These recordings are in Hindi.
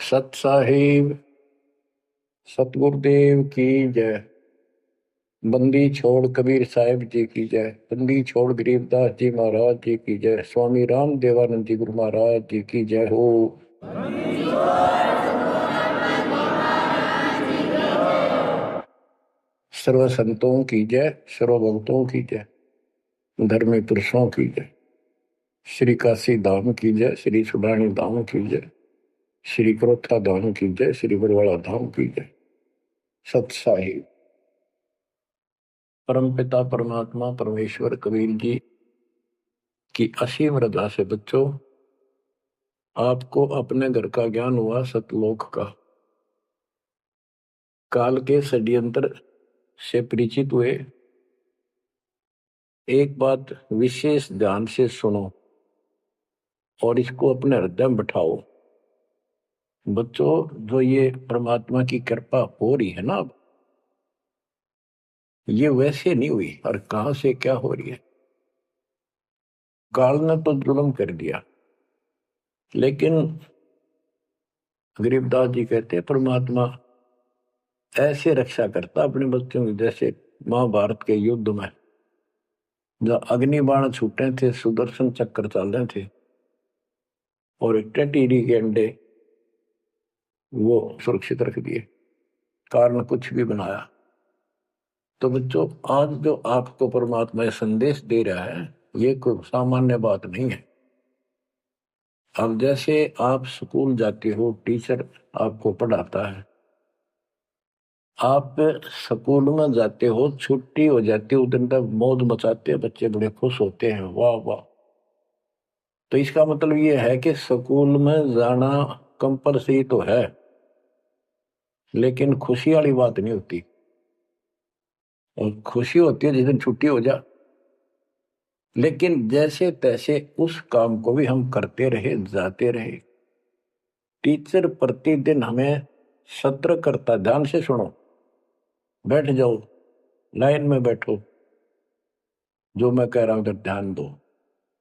सत साहिब सतगुरुदेव की जय। बंदी छोड़ कबीर साहिब जी की जय। बंदी छोड़ गरीबदास जी महाराज जी की जय। स्वामी राम देवानंद जी गुरु महाराज जी की जय हो। सर्व संतों की जय, सर्व भक्तों की जय, धर्मी पुरुषों की जय। श्री काशी धाम की जय, श्री सुडानी धाम की जय, श्री क्रोथा धाम की जय, श्री बरवाड़ा धाम की जय। सत साहिब परमपिता परमात्मा परमेश्वर कबीर जी की असीम रजा से बच्चों, आपको अपने घर का ज्ञान हुआ, सतलोक का। काल के षड्यंत्र से परिचित हुए। एक बात विशेष ध्यान से सुनो और इसको अपने हृदय में बैठाओ। बच्चों, जो ये परमात्मा की कृपा हो रही है ना, अब ये वैसे नहीं हुई और कहां से क्या हो रही है। काल ने तो जुल्म कर दिया, लेकिन गरीबदास जी कहते हैं परमात्मा ऐसे रक्षा करता अपने बच्चों की, जैसे महाभारत के युद्ध में जब अग्निबाण छूटे थे, सुदर्शन चक्र चल रहे थे और टेटीरी के अंडे वो सुरक्षित रख दिए, कारण कुछ भी बनाया। तो बच्चों, आज जो आपको परमात्मा ये संदेश दे रहा है, ये कोई सामान्य बात नहीं है। अब जैसे आप स्कूल जाते हो, टीचर आपको पढ़ाता है, आप स्कूल में जाते हो, छुट्टी हो जाती है, उस दिन तक मौज मचाते हैं, बच्चे बड़े खुश होते हैं, वाह वाह। तो इसका मतलब ये है कि स्कूल में जाना कंपलसरी तो है, लेकिन खुशी वाली बात नहीं होती। और खुशी होती है जिस दिन छुट्टी हो जा। लेकिन जैसे तैसे उस काम को भी हम करते रहे, जाते रहे। टीचर प्रतिदिन हमें सत्र करता, ध्यान से सुनो, बैठ जाओ, लाइन में बैठो, जो मैं कह रहा हूं उधर ध्यान दो।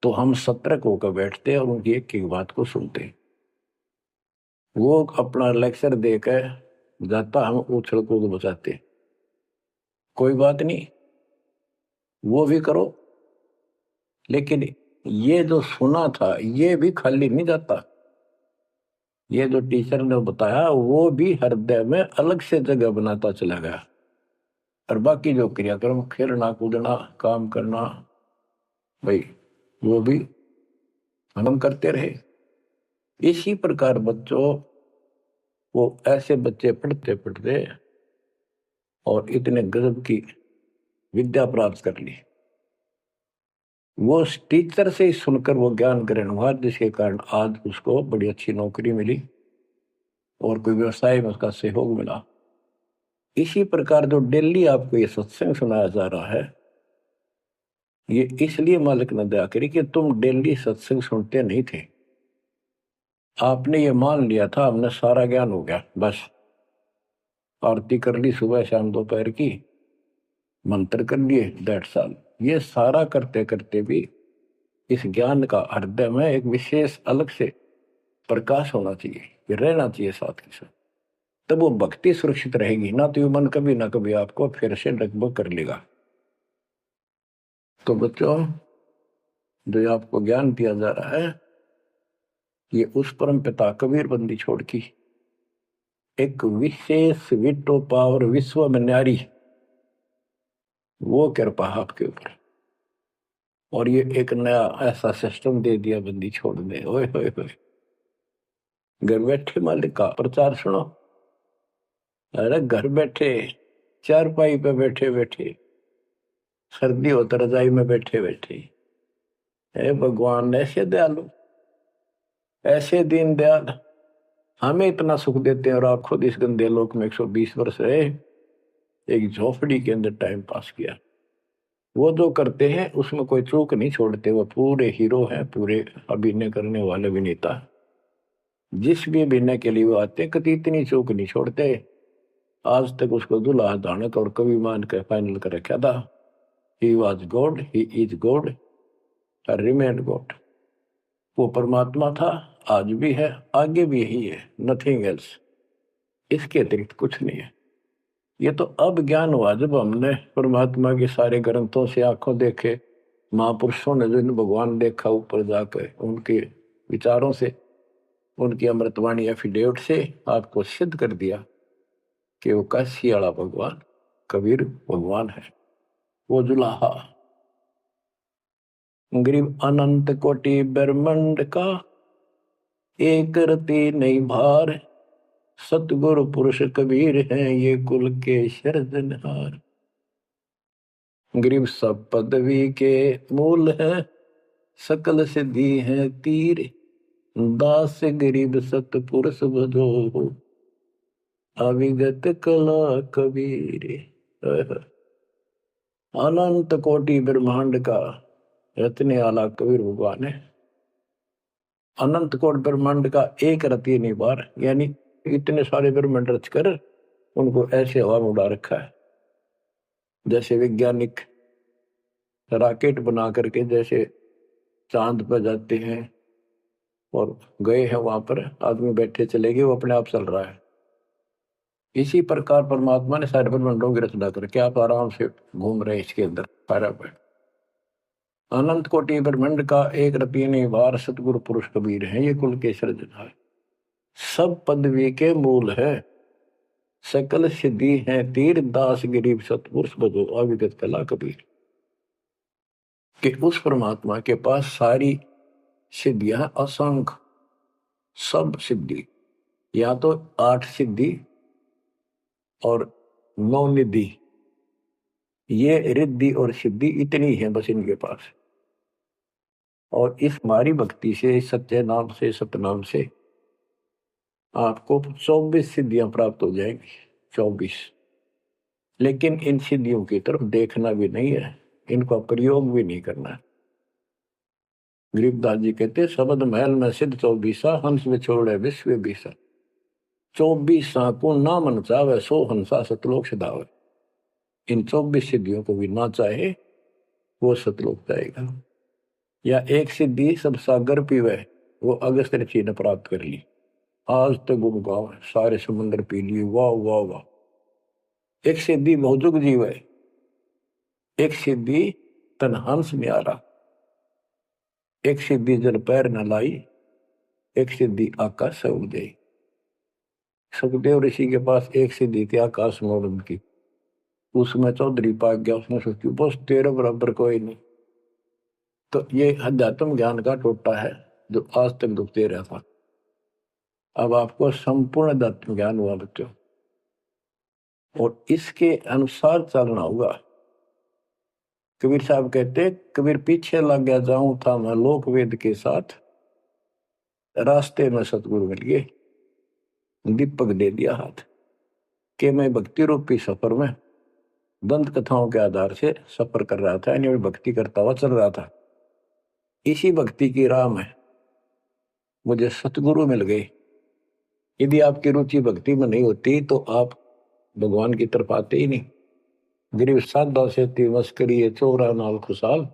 तो हम सतर्क होकर बैठते हैं और उनकी एक एक बात को सुनते हैं। वो अपना लेक्चर देकर जाता, हम उछल कूद बचाते। कोई बात नहीं, वो भी करो, लेकिन ये जो सुना था ये भी खाली नहीं जाता। ये जो टीचर ने बताया वो भी हृदय में अलग से जगह बनाता चला गया। और बाकी जो क्रियाक्रम, खेलना कूदना, काम करना, भाई वो भी हम करते रहे। इसी प्रकार बच्चों, वो ऐसे बच्चे पढ़ते पढ़ते और इतने गजब की विद्या प्राप्त कर ली। वो टीचर से ही सुनकर वो ज्ञान ग्रहण हुआ, जिसके कारण आज उसको बड़ी अच्छी नौकरी मिली और कोई व्यवसाय में उसका सहयोग मिला। इसी प्रकार जो डेली आपको ये सत्संग सुनाया जा रहा है, ये इसलिए मालिक ने दया करी कि तुम डेली सत्संग सुनते नहीं थे। आपने ये मान लिया था हमने सारा ज्ञान हो गया, बस आरती कर ली सुबह शाम दोपहर की, मंत्र कर लिए, दैट्स ऑल। ये सारा करते करते भी इस ज्ञान का हृदय में एक विशेष अलग से प्रकाश होना चाहिए, ये रहना चाहिए साथ के साथ। तब वो भक्ति सुरक्षित रहेगी, ना तो ये मन कभी ना कभी आपको फिर से लगभग कर लेगा। तो बच्चों, जो आपको ज्ञान दिया जा रहा है, ये उस परम पिता कबीर बंदी छोड़ की एक विशेष विटो पावर विश्व में न्यारी, वो कृपा आपके ऊपर। और ये एक नया ऐसा सिस्टम दे दिया बंदी छोड़ने। ओए होए होए, घर बैठे मालिक का प्रचार सुनो। अरे घर बैठे, चारपाई पे बैठे बैठे, सर्दी हो तो रजाई में बैठे बैठे, हे भगवान ऐसे दयालु, ऐसे दीन दयाल, हमें इतना सुख देते हैं और आप खुद इस गंदे लोक में 120 वर्ष रहे, एक झोपड़ी के अंदर टाइम पास किया। वो जो करते हैं उसमें कोई चूक नहीं छोड़ते, वो पूरे हीरो हैं, पूरे अभिनय करने वाले अभिनेता। जिस भी अभिनय के लिए वो आते, कभी इतनी चूक नहीं छोड़ते। आज तक उसको दूल्हा दानक और कवि मान के फाइनल कर रखा था। He was God, he is God, remain God. वो परमात्मा था आज भी है, आगे भी यही है, नथिंग एल्स। इसके अतिरिक्त कुछ नहीं है। ये तो अब ज्ञान हुआ जब हमने परमात्मा के सारे ग्रंथों से आंखों देखे, महापुरुषों ने जो इन भगवान देखा ऊपर जाकर, उनके विचारों से, उनकी अमृतवाणी एफिडेविट से आपको सिद्ध कर दिया कि वो काशी वाला भगवान कबीर भगवान है। वो जुलाहा गरीब अनंत कोटि ब्रह्मांड का एक रति नहीं भार, सतगुरु पुरुष कबीर हैं ये कुल के सिरजनहार। गरीब सब पदवी के मूल है, सकल सिद्धि है तीर, दास गरीब सतपुरुष भजो, अविगत कला कबीर। अनंत कोटि ब्रह्मांड का रत्ने वाला कबीर भगवान है। अनंत कोटि ब्रह्मांड का एक रति नहीं बार, यानी इतने सारे ब्रह्मांड रच कर उनको ऐसे हवा में उड़ा रखा है। जैसे वैज्ञानिक रॉकेट बना करके जैसे चांद पर जाते हैं और गए हैं, वहां पर आदमी बैठे चले गए, वो अपने आप चल रहा है। इसी प्रकार परमात्मा ने सारे ब्रह्मांडों की रचना करके आप आराम से घूम रहे इसके अंदर सारा पर। अनंत कोटि ब्रह्मांड का एक रति नहीं बार, सतगुरु पुरुष कबीर है ये कुल के सिरजनहार। सब पदवी के मूल है, सकल सिद्धि है तीर, दास गरीब सतपुरुष भजो, अविगत कला कबीर। कि उस परमात्मा के पास सारी सिद्धियां असंख्य, सब सिद्धि, या तो 8 सिद्धि और 9 निधि, ये रिद्धि और सिद्धि इतनी है बस इनके पास। और इस हमारी भक्ति से, सच्चे नाम से, सतनाम से आपको 24 सिद्धियां प्राप्त हो जाएंगी, 24। लेकिन इन सिद्धियों की तरफ देखना भी नहीं है, इनका प्रयोग भी नहीं करना है। गरीबदास जी कहते शब्द महल में सिद्ध 24, हंस में छोड़े विश्व बीसा, 24 को ना मन चावे, 100 हंसा सतलोक सिधावे। इन 24 सिद्धियों को भी ना चाहे वो सतलोक जाएगा। या एक सिद्धि सब सागर पीवे, वो अगस्त ऋषि ने प्राप्त कर ली, आज तक गुण गाँव सारे समुद्र पी लिए, वाह वाह वाह। एक सिद्धि बहुजुग जीव है, एक सिद्धि तन हंस न्यारा, एक सिद्धि जल पैर न लाई, एक सिद्धि आकाश से उड़ गई। सुखदेव ऋषि के पास एक सिद्धि थी आकाश में उड़न की, उसमें चौधरी पाक गया, उसने सोची बस तेरे बराबर कोई नहीं। तो ये अध्यात्म ज्ञान का टोटा है जो आज तक दुखते रहा था। अब आपको संपूर्ण अध्यात्म ज्ञान हुआ बच्चों, और इसके अनुसार चलना होगा। कबीर साहब कहते, कबीर पीछे लग गया जाऊं था मैं लोक वेद के साथ, रास्ते में सतगुरु मिल गए, दीपक दे दिया हाथ, कि मैं भक्ति रूपी सफर में दंत कथाओं के आधार से सफर कर रहा था, यानी भक्ति करता हुआ चल रहा था। इसी भक्ति की राह में मुझे सतगुरु मिल गए। यदि आपकी रुचि भक्ति में नहीं होती तो आप भगवान की तरफ आते ही नहीं। गरीब साधा से तिवस करिए चोरा नाल खुशाल,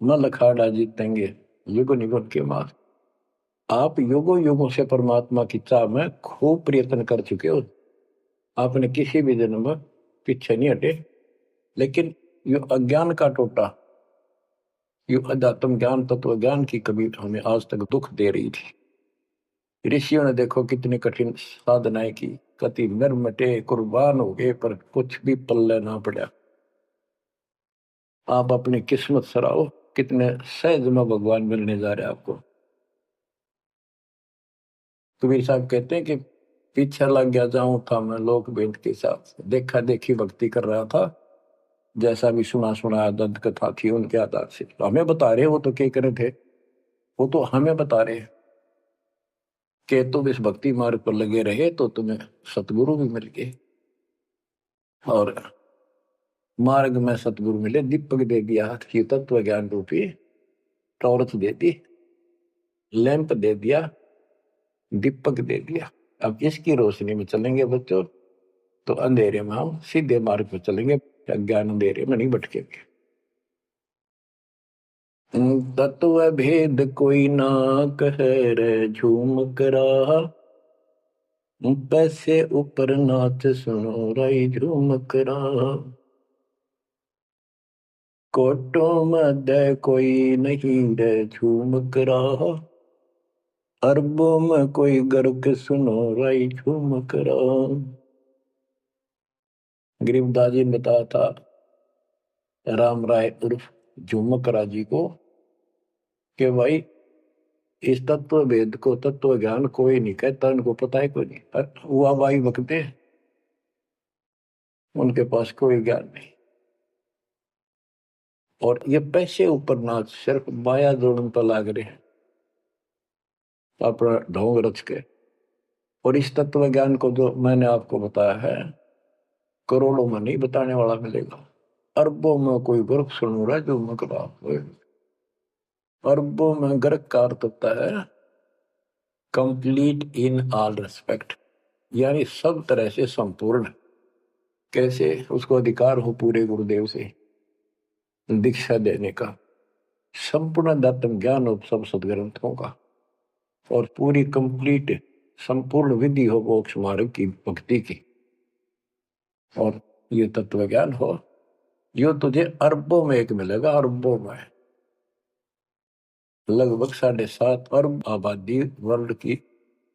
न लखाड़ा जीतेंगे युग निगुण के मार। आप युगों युगों से परमात्मा की चाह में खूब प्रयत्न कर चुके हो, आपने किसी भी जन्म में पीछे नहीं हटे। लेकिन यो अज्ञान का टोटा, यो अध्यात्म ज्ञान, तत्व ज्ञान की कभी हमें आज तक दुख दे रही थी। ऋषियों ने देखो कितनी कठिन साधनाएं की, कति नर मटे कुर्बान हो गए, पर कुछ भी पल्ले ना पड़ा। आप अपनी किस्मत सराहो, कितने सहज में भगवान मिलने जा रहे आपको। कबीर साहब कहते हैं कि पीछे लग गया जाऊं था मैं लोक वेद के साथ, देखा देखी भक्ति कर रहा था, जैसा भी सुना सुना दंत कथा थी उनके आधार से। तो हमें बता रहे, वो तो क्या करे थे, वो तो हमें बता रहे कि तुम इस भक्ति मार्ग पर लगे रहे तो तुम्हें सतगुरु भी मिल गए। और मार्ग में सतगुरु मिले, दीपक दे दिया हाथ की, तत्व ज्ञान रूपी टॉर्च दे दी, लैंप दे दिया, दीपक दे दिया। अब इसकी रोशनी में चलेंगे बच्चों तो अंधेरे में हम सीधे मार्ग पर चलेंगे, अज्ञान अंधेरे में नहीं भटकेंगे। तत्व भेद कोई ना कह रे झूम करा, पैसे ऊपर नाच सुनो राई झूम करा। कोटों मध्य कोई नहीं रे झूम करा, अरबों में कोई गर्क सुनो राई झूम करा। गरीबदास जी ने बताया था राम राय उर्फ झूमकरा जी को कि भाई इस तत्व भेद को तत्व ज्ञान कोई नहीं कहता, उनको पता है कोई नहीं, हुआ भाई बकते उनके पास कोई ज्ञान नहीं। और ये पैसे ऊपर नाच सिर्फ माया जोड़न पर लाग रहे हैं अपना ढोंग रच के। और इस तत्व ज्ञान को जो मैंने आपको बताया है करोड़ों में नहीं बताने वाला मिलेगा, अरबों में कोई गर्क सुन रहा है जो मकरा। अरबों में गर्क का अर्थ होता है कंप्लीट इन ऑल रेस्पेक्ट, यानी सब तरह से संपूर्ण। कैसे उसको अधिकार हो पूरे गुरुदेव से दीक्षा देने का, संपूर्ण दातम ज्ञान हो सब सदग्रंथों का, और पूरी कंप्लीट संपूर्ण विधि हो मोक्ष मार्ग की भक्ति की, और ये तत्व ज्ञान हो, यो तुझे अरबों में एक मिलेगा। अरबों में लगभग 7.5 अरब आबादी वर्ल्ड की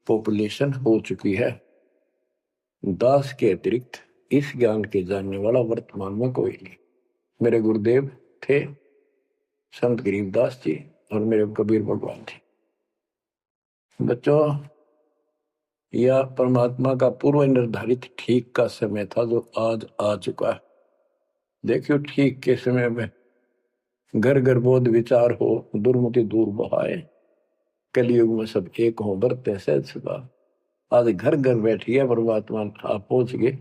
पॉपुलेशन हो चुकी है। दास के अतिरिक्त इस ज्ञान के जानने वाला वर्तमान में कोई नहीं। मेरे गुरुदेव थे संत गरीबदास जी और मेरे कबीर भगवान थे। बच्चों, यह परमात्मा का पूर्व निर्धारित ठीक का समय था जो आज आ चुका है। देखियो ठीक के समय में घर घर बोध विचार हो, दुर्मति दूर बहाए, कलयुग में सब एक हो बरते सहज सुखा। आज घर घर बैठिए परमात्मा आप पहुंच गए,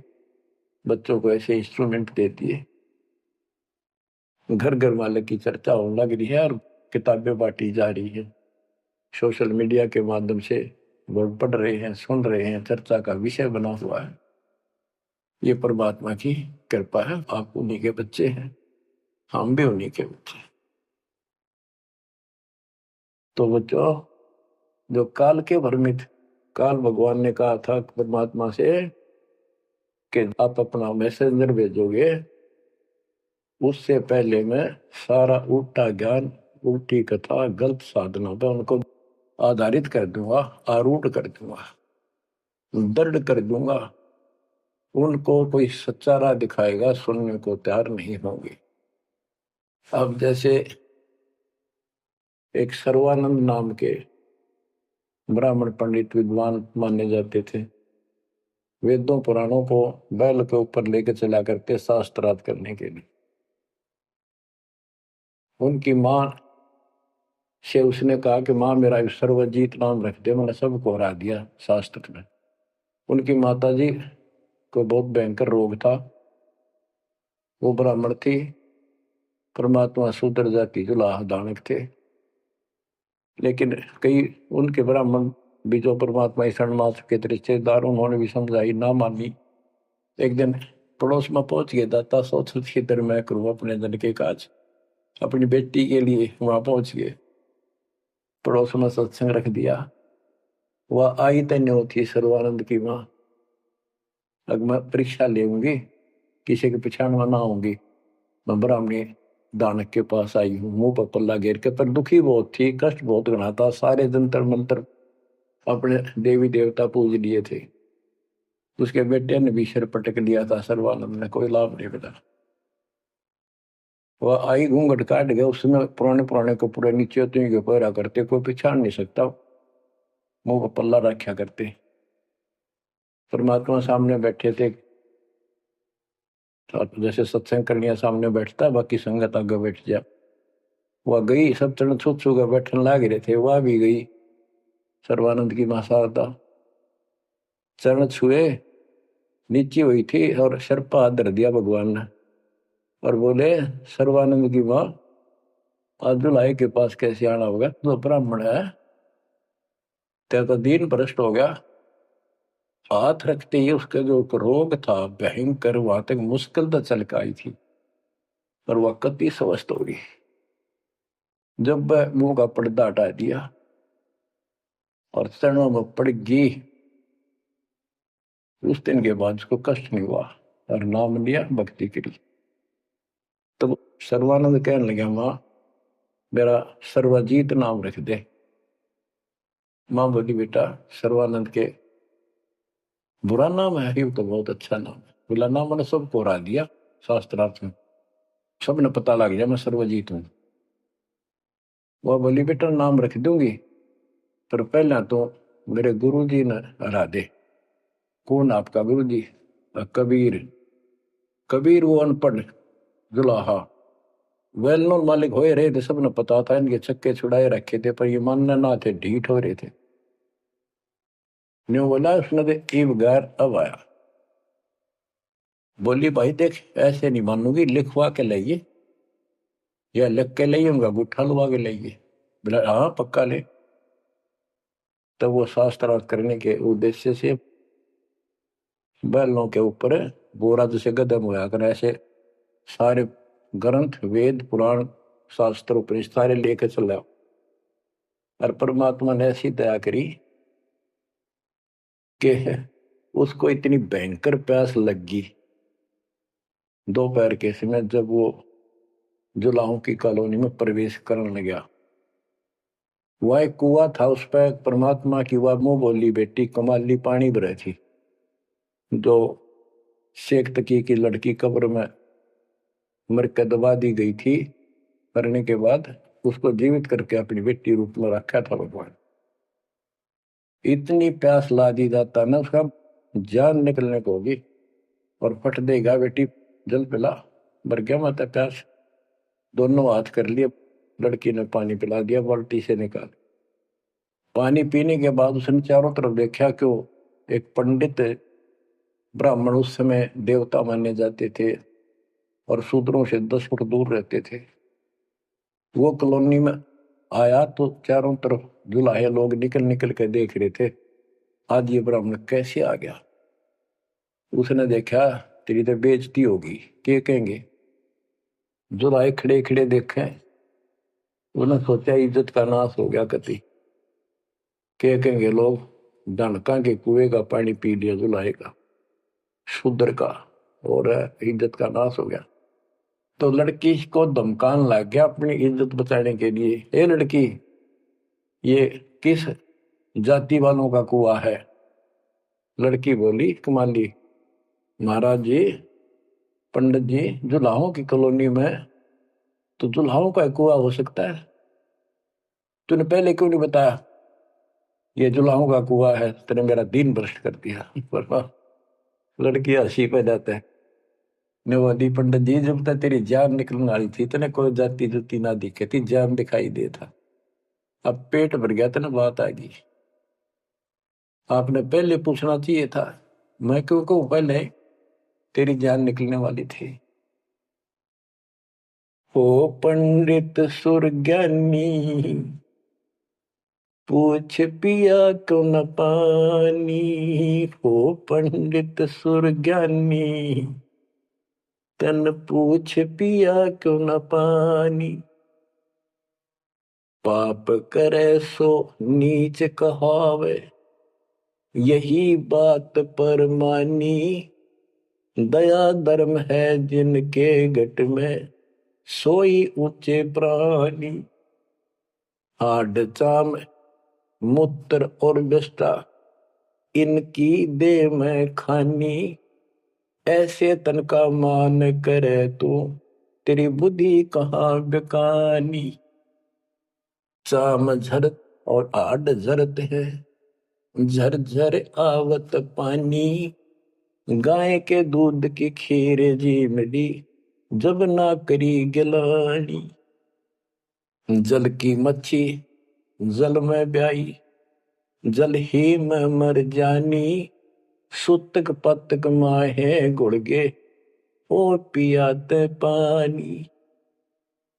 बच्चों को ऐसे इंस्ट्रूमेंट देती है, घर घर मालिक की चर्चा होने लग रही है और किताबें बांटी जा रही है। सोशल मीडिया के माध्यम से लोग पढ़ रहे हैं, सुन रहे हैं, चर्चा का विषय बना हुआ है। ये परमात्मा की कृपा है। आप उन्हीं के बच्चे हैं, हम भी उन्हीं के बच्चे। तो बच्चों, जो काल के भ्रमित, काल भगवान ने कहा था परमात्मा से कि आप अपना मैसेंजर भेजोगे, उससे पहले मैं सारा उल्टा ज्ञान, उल्टी कथा, गलत साधना पर उनको आधारित कर दूंगा, आरूढ़ कर दूंगा, दृढ़ कर दूंगा। उनको कोई सच्चा राह दिखाएगा, सुनने को तैयार नहीं होंगे। अब जैसे एक सर्वानंद नाम के ब्राह्मण पंडित विद्वान माने जाते थे, वेदों पुराणों को बैल के ऊपर लेकर चला करते शास्त्रार्थ करने के लिए। उनकी मां से उसने कहा कि मां मेरा सर्वजीत नाम रख दे, मैंने सबको हरा दिया शास्त्र में। उनकी माता जी को बहुत भयंकर रोग था, वो ब्राह्मण थी, परमात्मा शूद्र जाति जुलाह दानक थे। लेकिन कई उनके ब्राह्मण भी जो परमात्मा शरणमास के रिश्तेदार, उन्होंने भी समझाई, ना मानी। एक दिन पड़ोस में पहुंच गए, दाता सोच क्षेत्र में करूं अपने धन के काज, अपनी बेटी के लिए वहां पहुंच गए। पड़ोस में सत्संग रख दिया। वह आई तन्य होती सर्वानंद की मां, अब मैं परीक्षा लेंगी, किसी के पिछाड़ में ना होंगी। मैं ब्राह्मणी दानक के पास आई हूँ, मुंह पर पल्ला घेर के, पर दुखी बहुत थी, कष्ट बहुत घना था। सारे जंतर मंत्र अपने देवी देवता पूज लिए थे। उसके बेटे ने भी सिर पटक लिया था, सर्वानंद ने कोई लाभ नहीं मिला। वह आई घूंघट काट गया, उसमें पुराने पुराने कपड़े नीचे के पैरा करते, कोई पहचान नहीं सकता, मुंह पर पल्ला रखा करते। परमात्मा सामने बैठे थे, जैसे सत्संग करनिया सामने बैठता, बाकी संगत आगे बैठ जा। वह गई, सब चरण छू छू कर बैठने लग रहे थे, वह भी गई। सर्वानंद की मां शारदा चरण छुए, नीचे हुई थी और सिर पर हाथ धर दिया भगवान ने और बोले, सर्वानंद की मां आज दुल्हाई के पास कैसे आना होगा, तो ब्राह्मण है, तेरा तो दीन भ्रष्ट हो गया। हाथ रखते ही उसका जो रोग था भयंकर, वहां तक मुश्किल तो चल के आई थी, पर वह कति स्वस्थ हो गई। जब मुंह का पर्दा हटा दिया और चरणों में पड़ गई, उस दिन के बाद उसको कष्ट नहीं हुआ और नाम लिया, भक्ति करी। तब सर्वानंद कहने लगा, माँ मेरा सर्वजीत नाम रख दे। माँ बोली, बेटा सर्वानंद के बुरा नाम है, ये तो बहुत अच्छा नाम है। बोला, नाम मैंने सबको हरा दिया शास्त्रार्थ में, सबने पता लग गया मैं सर्वजीत हूं। वह बोली, बेटा नाम रख दूंगी, पर पहला तो मेरे गुरु जी ने हरा दे। कौन आपका गुरु जी? कबीर। कबीर वो अनपढ़ जुलाहा, वेल नोन मालिक हो रहे थे, सबने पता था, इनके छक्के छुड़ाए रखे थे, पर ये मानने ना थे, ढीठ हो रहे थे। न्यू बोला उसने, ईब गैर अब आया। बोली, भाई देख ऐसे नहीं मानूंगी, लिखवा के लाइए, या लिख के लाइए, उनका गुट्ठा लुवा के लाइए। बोला, हाँ पक्का ले। तब वो शास्त्रार्थ करने के उद्देश्य से बैलों के ऊपर बोरा जैसे गदम होया कर, ऐसे सारे ग्रंथ वेद पुराण शास्त्र उपनिषद सारे लेकर चला। और परमात्मा ने ऐसी दया करी कि उसको इतनी भयंकर प्यास लग गई दोपहर के समय, जब वो जुलाहों की कॉलोनी में प्रवेश करने लगा। वह एक कुआ था, उस पर परमात्मा की वह मुंह बोली बेटी कमाली पानी भरे थी, जो शेख तकी की लड़की कब्र में मर के दबा दी गई थी। करने के बाद उसको जीवित करके अपनी बेटी रूप में रखा था भगवान। इतनी प्यास ला दी जाता ना, उसका जान निकलने को होगी और फट देगा, बेटी जल पिला, मर गया माता प्यास। दोनों हाथ कर लिए, लड़की ने पानी पिला दिया बाल्टी से निकाल। पानी पीने के बाद उसने चारों तरफ देखा कि एक पंडित ब्राह्मण, उस समय देवता माने जाते थे और शूद्रों से 10 फुट दूर रहते थे, वो कॉलोनी में आया तो चारों तरफ जुलाहे लोग निकल निकल के देख रहे थे, आज ये ब्राह्मण कैसे आ गया। उसने देखा, तेरी तो बेइज्जती होगी, क्या कहेंगे। जुलाहे खड़े खड़े देखे, उन्होंने सोचा इज्जत का नाश हो गया कति, क्या कहेंगे लोग, डनका के कुएं का पानी पी लिया जुलाहे का, शूद्र का, और इज्जत का नाश हो गया। तो लड़की को धमकाने लग गया अपनी इज्जत बचाने के लिए, ए लड़की ये किस जाति वालों का कुआं है? लड़की बोली, कमाली महाराज जी, पंडित जी, जुलाहों की कॉलोनी में तो जुलाहों का कुआं हो सकता है, तूने पहले क्यों नहीं बताया ये जुलाहों का कुआं है? तेने मेरा दिन भ्रष्ट कर दिया। लड़की हंसी पे जाता है, नवादी पंडित जी, जब तक तेरी जान निकलने वाली थी तेने कोई जाति जुती ना दिखे थी, जान दिखाई दे था, अब पेट भर गया तेने बात आ गई। आपने पहले पूछना चाहिए था, मैं क्यों कहूं पहले तेरी जान निकलने वाली थी। ओ पंडित सुरज्ञानी, पूछ पिया क्यों न पानी, ओ पंडित सुरज्ञानी, तन पूछ पिया क्यों न पानी। पाप करे सो नीच कहावे, यही बात पर मानी, दया धर्म है जिनके घट में, सोई ऊंचे प्राणी। हाड चाम मूत्र और विष्टा, इनकी दे में खानी, ऐसे तन का मान करे तू, तेरी बुद्धि कहाँ बेकानी। चाम झरत और हाड झरत है, झरझर आवत पानी, गाय के दूध की खीर जी मिली, जब ना करी गिलानी। जल की मच्छी जल में ब्याई, जल ही में मर जानी, सुतक पतक माहे गुड़गे, ओ पियाते पानी।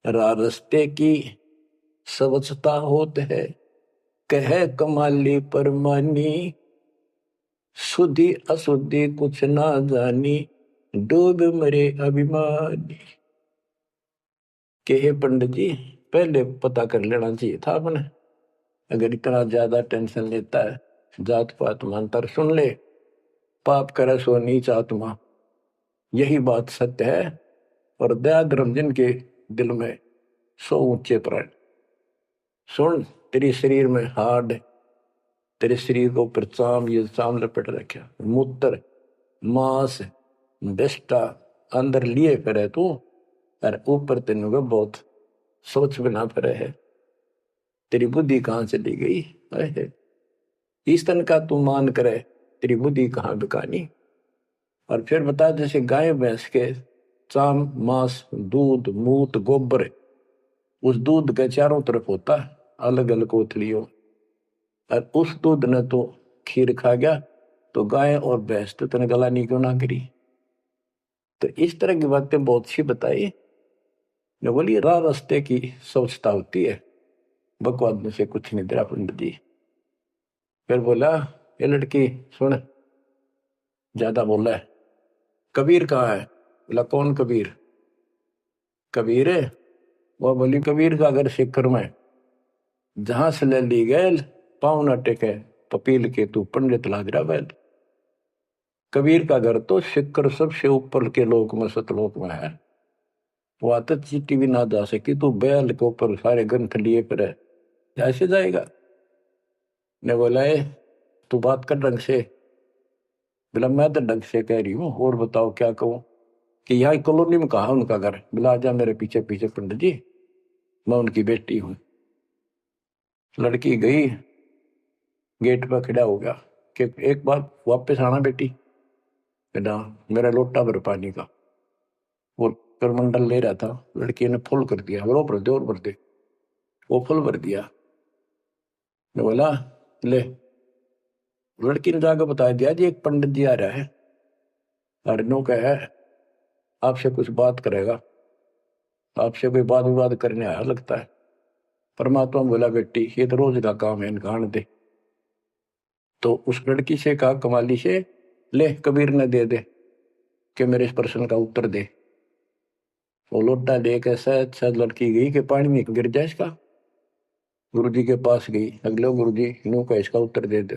रास्ते की स्वच्छता होत है, कह कमाली परमानी, शुद्धि अशुद्धि कुछ ना जानी, डूब मरे अभिमानी। के पंडित जी, पहले पता कर लेना चाहिए था अपने। अगर इतना ज्यादा टेंशन लेता है, जात पात मंत्र सुन ले, पाप करे सो नीच आत्मा, यही बात सत्य है। और दया धर्म जिनके दिल में सो ऊंचे प्राण। सुन, तेरे शरीर में हाड, तेरे शरीर के ऊपर चाम, ये चाम लपेट रखा, मूत्र मांस विष्टा अंदर लिए फिरे तू, और ऊपर तेन बहुत सोच बना फिरे है। तेरी बुद्धि कहाँ चली गई है? इस तन का तू मान करे, तेरी बुद्धि कहाँ बिकानी। और फिर बता, जैसे गाय भैंस के चाम मांस दूध मूत गोबर, उस दूध के चारों तरफ होता है अलग अलग कोथलियों, और उस दूध ने तो खीर खा गया, तो गाय और भैंस तो तेने गलानी क्यों ना करी। तो इस तरह की बातें बहुत सी बताई ने। बोली राह रास्ते की सोचता होती है, बकवाद में से कुछ नहीं तेरा पंडित जी। फिर बोला, ये लड़की सुन, ज्यादा बोला है, कबीर कहाँ है? बोला कौन कबीर? कबीर है? वो बोली कबीर का घर शिखर में, जहां से ले ली गैल पाँव न टेके पपील के तू पंडित लाग रहा बैल। कबीर का घर तो शिखर सबसे ऊपर के लोक में सतलोक में है, वहां तक चीटी भी ना जा सकी, तू बैल के ऊपर सारे ग्रंथ लिए फिर ऐसे जाएगा। ने बोला है तू बात कर ढंग से। बोला मैं तो ढंग से कह रही हूँ, और बताओ क्या कहूँ। कि यहाँ कॉलोनी में कहा उनका घर? बोला आजा मेरे पीछे पीछे पंडित जी, मैं उनकी बेटी हूँ। लड़की गई, गेट पर खड़ा हो गया कि एक बार वापस आना बेटी। बेटा मेरा लोटा भर पानी का, वो करमंडल ले रहा था, लड़की ने फुल कर दिया, वो भर दे और भर दे, वो फुल भर दिया। ने बोला ले, लड़की ने जाकर बता दिया जी एक पंडित जी आ रहा है, अरनों का है, आपसे कुछ बात करेगा, आपसे कोई बात विवाद करने आया लगता है। परमात्मा बोला बेटी ये तो रोज का काम है, इनका आने दे। तो उस लड़की से कहा कमाली से, ले कबीर ने दे दे कि मेरे इस प्रश्न का उत्तर दे। वो लोटा लेके शायद शायद लड़की गई कि पानी में गिर जाए इसका। गुरु जी के पास गई, अगले गुरु जी नू का इसका उत्तर दे दे।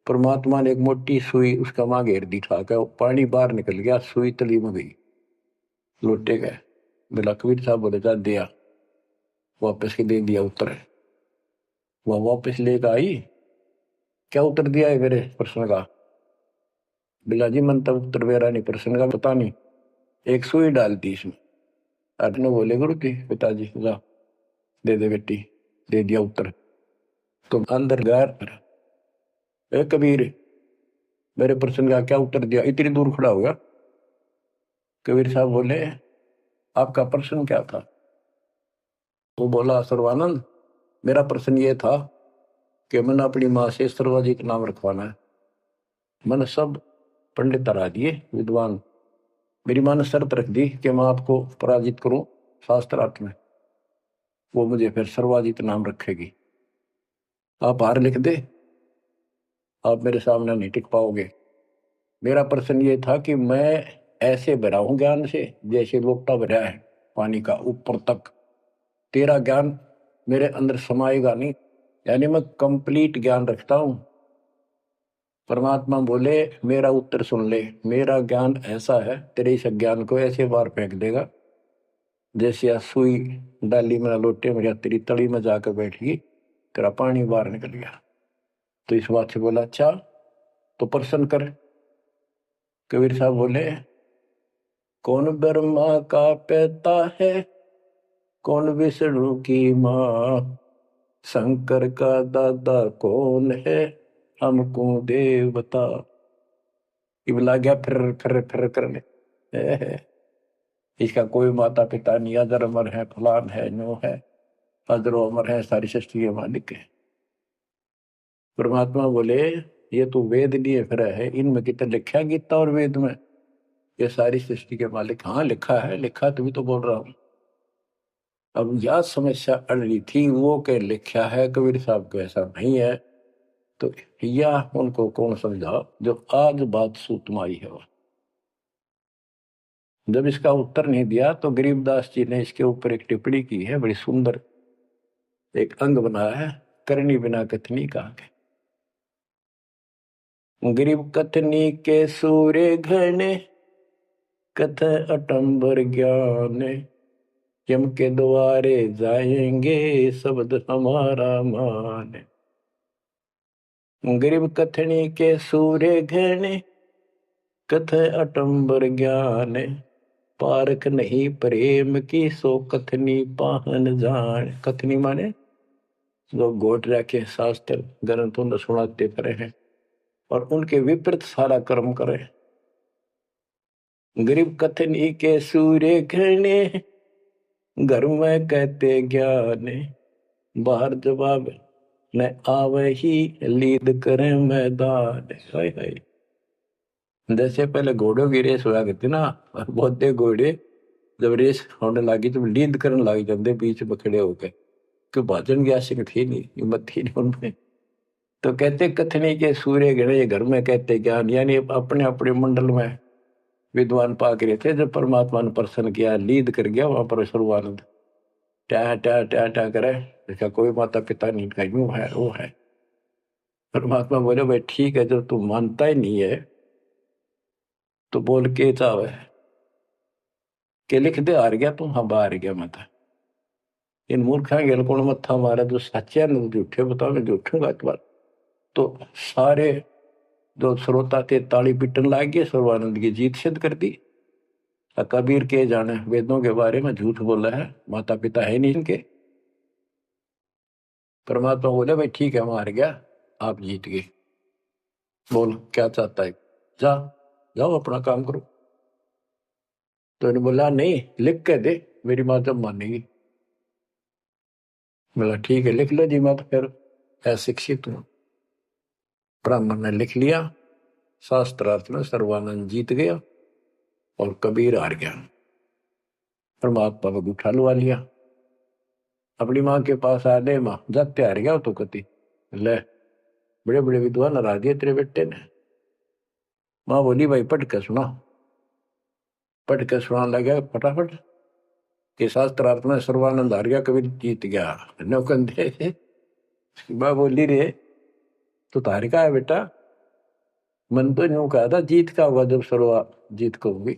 परमात्मा ने एक मोटी सुई उसका मां घेर दी, ठाका पानी बाहर निकल गया, सुई तली में गई, लोटे गए। बोला कबीर साहब बोले जा दिया, वापस के दे दिया उत्तर। वह वापस लेकर आई, क्या उत्तर दिया है मेरे प्रश्न का? बिला जी मन तब उत्तर मेरा नहीं, प्रश्न का पता नहीं, एक सुई डाल दी इसमें। अर्जुन बोले गुरु जी पिताजी जा दे दे बेटी, दे दिया उत्तर। तो अंदर गैर ए कबीर मेरे प्रश्न का क्या उत्तर दिया? इतनी दूर खड़ा हो गया। कबीर साहब बोले आपका प्रश्न क्या था? वो बोला सर्वानंद मेरा प्रश्न ये था कि मैंने अपनी माँ से सर्वाजी का नाम रखवाना है। मैंने सब पंडित हरा दिए विद्वान, मेरी माँ ने शर्त रख दी कि मैं आपको पराजित करूं शास्त्रार्थ में, वो मुझे फिर सर्वाजित नाम रखेगी। आप हार लिख दे, आप मेरे सामने नहीं टिक पाओगे। मेरा प्रश्न ये था कि मैं ऐसे भरा हूं ज्ञान से जैसे लोटा भरा है पानी का ऊपर तक, तेरा ज्ञान मेरे अंदर समाएगा नहीं, यानी मैं कंप्लीट ज्ञान रखता हूं। परमात्मा बोले मेरा उत्तर सुन ले, मेरा ज्ञान ऐसा है तेरे इस ज्ञान को ऐसे बार फेंक देगा जैसे सुई डाली में लोटे में या तेरी तली में जाकर बैठ गई, तेरा पानी बाहर निकल गया। तो इस बात से बोला अच्छा तो प्रश्न कर। कबीर साहब बोले कौन ब्रह्मा का पिता है, कौन विष्णु की माँ, शंकर का दादा कौन है, हमको देव बता। इबला गया फिर फिर करने इसका कोई माता पिता नहीं, अजर अमर है, फलान है, नो है, अजरो अमर है, सारी सृष्टि के मालिक है। परमात्मा बोले ये तो वेद लिए फिर है, इनमें कितना लिखा है गीता और वेद में ये सारी सृष्टि के मालिक? हाँ लिखा है, लिखा तभी तो बोल रहा हूं। अब यह समस्या अड़ रही थी, वो के लिखा है कबीर साहब को ऐसा नहीं है, तो यह उनको कौन समझा जो आज बात सूतम आई है। जब इसका उत्तर नहीं दिया तो गरीबदास जी ने इसके ऊपर एक टिप्पणी की है बड़ी सुंदर, एक अंग बनाया है, करनी बिना कथनी का। गरीब कथनी के सूर्य घने, कथ अटंबर ज्ञान, यम के द्वारे जाएंगे शब्द हमारा मान। गरीब कथनी के सूर्य घने, कथ अटंबर ज्ञान, पारख नहीं प्रेम की सो कथनी पाहन जान। कथनी माने जो गोट रखे शास्त्र ग्रंथों सुनाते परे हैं और उनके विपरीत सारा कर्म करे। गरीब कथनी के सूर्य घने, घर में कहते ज्ञान, बाहर जवाब न आवे ही लीद करे मैदान। हाय हाय। जैसे पहले घोड़ों की रेस हुआ करती ना, और बहुत घोड़े जब रेस होने लगी तो लीद करने लग जाते बीच में खड़े होकर, क्यों भाजन की आशिक थी नहीं, हिम्मत थी नहीं उनमें। तो कहते कथनी के सूर्य घने, घर में कहते ज्ञान, यानी अपने अपने मंडल में विद्वान पाक रहे थे। जब परमात्मा ने प्रसन्न किया, लीद कर गया वहां पर सर्वानंद, ट्या ट्या ट्या ट्या करे, इसका कोई माता पिता नहीं, इनका यूं है वो है। परमात्मा बोले भाई ठीक है, जब तू मानता ही नहीं है तो बोल के चाहे के लिख दे, हार गया तू, हाँ बाहर गया माता। इन मूर्खा गेल कौन मत्था मारा, जो सच्चे न झूठे बताओ, मैं झूठूंगा इस बार। तो सारे जो श्रोता थे ताली पीटन लाग गए, सर्वानंद की जीत सिद्ध कर दी। कबीर के जाने वेदों के बारे में झूठ बोला है, माता पिता है नहीं इनके। परमात्मा बोले भाई ठीक है, मार गया, आप जीत गए, बोल क्या चाहता है, जा जाओ अपना काम करो। तो इन्होंने बोला नहीं, लिख के दे, मेरी माँ जब मानेगी। बोला ठीक है लिख लो जी, मैं तो फिर अशिक्षित हूं। ब्राह्मण ने लिख लिया, शास्त्रार्थ में सर्वानंद जीत गया और कबीर हार गया। परमात्मा को उठा लुआ लिया, अपनी माँ के पास आ दे, माँ जाते हार गया तो कति ले, बड़े बड़े विद्वान हरा दिए तेरे बेटे ने। माँ बोली भाई पढ़ के सुना, पढ़ के सुना लगा फटाफट कि शास्त्रार्थ में सर्वानंद हार गया, कबीर जीत गया। नौकंदे माँ बोली रे तो तार का है बेटा, मन तो यूं कहा था जीत का होगा जब सर्वा जीत को होगी।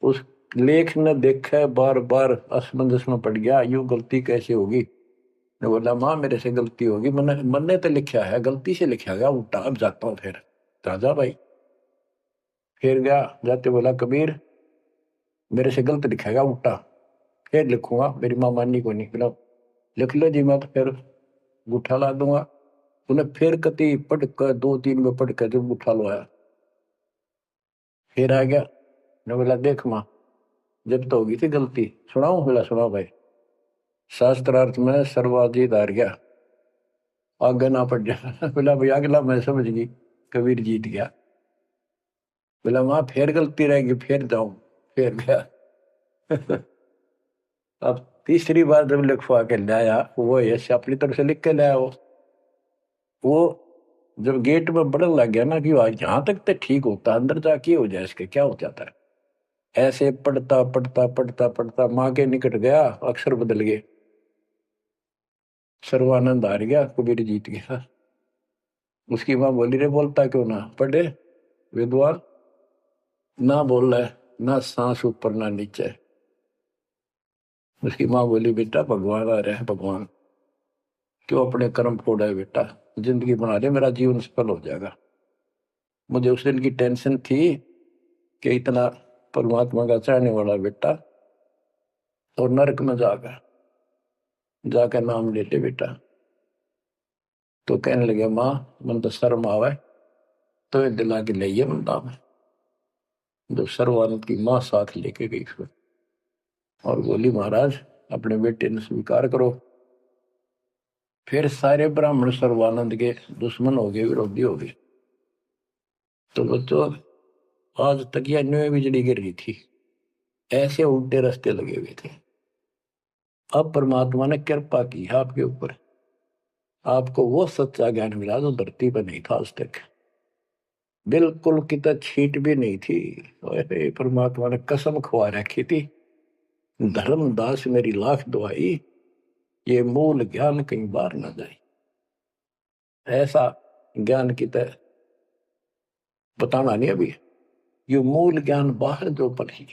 उस लेख न देखा, बार बार असमंजस में पड़ गया, यूं गलती कैसे होगी। मैं बोला माँ मेरे से गलती होगी, मन ने तो लिखा है, गलती से लिखा गया उल्टा, अब जाता हूँ फिर। राजा भाई फिर गया, जाते बोला कबीर मेरे से गलत लिखेगा उल्टा, फिर लिखूंगा, मेरी माँ माननी को नहीं। बोला लिख लो जी, मैं तो फिर गुठा ला दूंगा। उन्हें फिर कति पढ़ कर 2-3 में पढ़ कर जब गुठा लो आया, फिर आ गया। मैं बोला देख माँ जब तो होगी थी गलती, सुनाऊ। बोला सुनाओ भाई। शास्त्रार्थ में सर्वाजीत हार गया, आगे ना पड़ जा। बोला भाई अगला मैं समझ गई, कबीर जीत गया। बोला माँ फिर गलती रहेगी, फिर जाऊं, फिर गया। अब तीसरी बार जब लिखवा के लाया, वो यश अपनी तरफ से लिख के लाया। वो जब गेट में बढ़ने लग गया ना कि यहाँ तक तो ठीक होता, अंदर जाके हो जाए इसके क्या हो जाता है। ऐसे पढ़ता पढ़ता पढ़ता पढ़ता माँ के निकट गया, अक्षर बदल गए, सर्वानंद हार गया, कबीर जीत गया। उसकी माँ बोली रे बोलता क्यों ना, पढ़े विद्वान ना बोल रहा है, ना सांस ऊपर ना नीचे। उसकी माँ बोली बेटा भगवान आ रहे हैं, भगवान क्यों अपने कर्म फोड़ा है बेटा, जिंदगी बना दे, मेरा जीवन सफल हो जाएगा। मुझे उस दिन की टेंशन थी कि इतना परमात्मा का चाहने वाला बेटा और नरक में जाकर नाम लेते बेटा। तो कहने लगे माँ मन तो शर्म आवे, तो ये दिला के ले बंदा में। जब सर्वानंद की माँ साथ लेके गई उसको और बोली महाराज अपने बेटे ने स्वीकार करो। फिर सारे ब्राह्मण सर्वानंद के दुश्मन हो गए, विरोधी हो गए। तो बच्चों आज तक यह न्यू बिजली गिर रही थी, ऐसे उल्टे रास्ते लगे हुए थे। अब परमात्मा ने कृपा की है आपके ऊपर, आपको वो सच्चा ज्ञान मिला जो धरती पर नहीं था आज तक, बिल्कुल कितना छीट भी नहीं थी। परमात्मा ने कसम खुआ रखी थी, धर्मदास मेरी लाख दुआई, ये मूल ज्ञान कहीं बाहर न जाए। ऐसा ज्ञान की तरह बताना नहीं अभी। ये मूल ज्ञान बाहर जो पड़ी,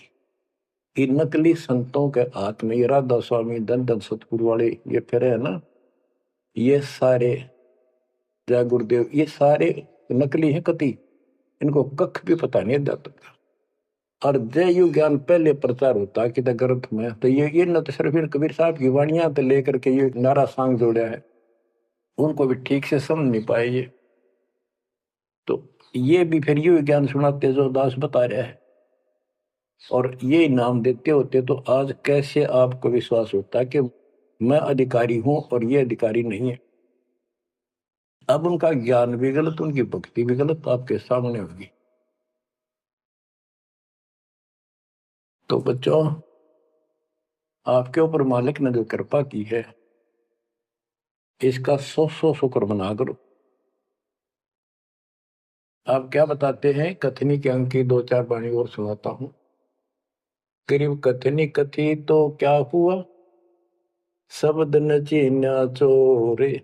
ये नकली संतों के हाथ में, ये राधा स्वामी धन धन सतगुरु वाले ये फिर है ना, ये सारे जय गुरुदेव, ये सारे नकली हैं कति, इनको कख भी पता नहीं जाता था। और जय यु ज्ञान पहले प्रचार होता कि ग्रंथ में, तो ये न तो सिर्फ कबीर साहब की वाणियां तो लेकर के ये नारा सांग जोड़ा है, उनको भी ठीक से समझ नहीं पाए ये। तो ये भी फिर यू ज्ञान सुनाते जो दास बता रहा है, और ये नाम देते होते, तो आज कैसे आपको विश्वास होता कि मैं अधिकारी हूं और ये अधिकारी नहीं है। अब उनका ज्ञान भी गलत, उनकी भक्ति भी गलत आपके सामने होगी। तो बच्चों, आपके ऊपर मालिक ने जो कृपा की है, इसका 100 शुक्र मना करो। आप क्या बताते हैं, कथनी के अंक की 2-4 बाणी और सुनाता हूं। करीब कथनी कथी तो क्या हुआ, शब्द न चीन्या चोरे,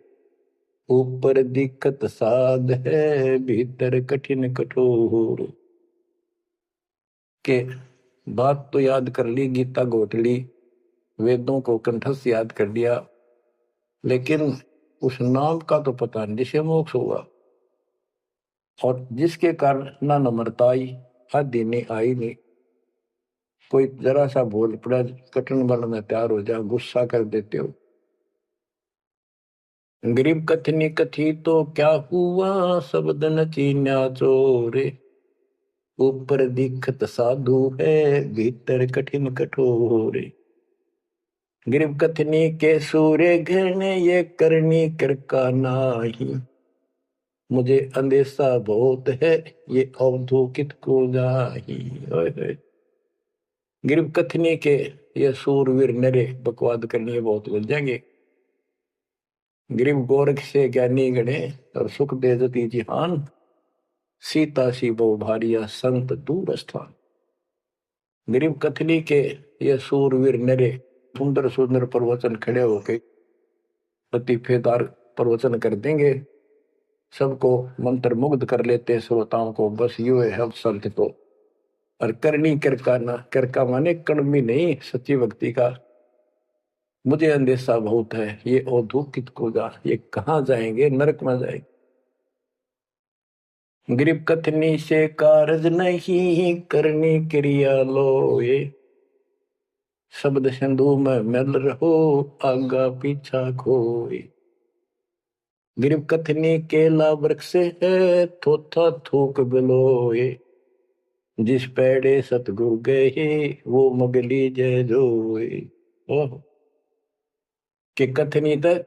ऊपर दिक्कत साध है, भीतर कठिन कठोर। के बात तो याद कर ली, गीता घोट ली, वेदों को कंठस्थ याद कर लिया, लेकिन उस नाम का तो पता नहीं जिसे मोक्ष होगा, और जिसके कारण ना नम्रता आई, आदि नहीं आई नहीं। कोई जरा सा बोल पड़ा, कठिन वर्ण में तैयार हो जाओ, गुस्सा कर देते हो। गरीब कथनी कथी तो क्या हुआ, शब्द न चीन्या चोरे, ऊपर दिखत साधु है, भीतर कठिन कठोर। गरीब कथनी के सूर्य घने, ये करनी कर का नाही, मुझे अंदेशा बहुत है, ये अवधूकित को जाही। गरीब कथनी के ये सूरवीर नरे बकवाद करनी बहुत बन जाएंगे। गरीब गोरख से ज्ञानी गणे, और सुख दे जती जिहान, सीता सी बहु भारिया संत दूर स्थान। गरीब कथनी के ये सूरवीर नरे सुंदर सुंदर प्रवचन खड़े होके लतीफेदार प्रवचन कर देंगे, सबको मंत्र मुग्ध कर लेते श्रोताओं को, बस यू है हम संत को। और करनी करकाना, करका माने कड़मी नहीं, सच्ची भक्ति का मुझे अंदेशा बहुत है, ये औधुकित को जा, ये कहाँ जाएंगे, नरक में जाएंगे। गरीब कथनी से कारज नहीं, करनी क्रिया लो ये, शब्द सिंधु में मिल रहो, आगा पीछा खोए। गरीब कथनी केला वृक्ष है, थोथा थूक बिलोए, जिस पेड़े सतगुरु गए, वो मगली जय जोए। ओह, के कथनी तक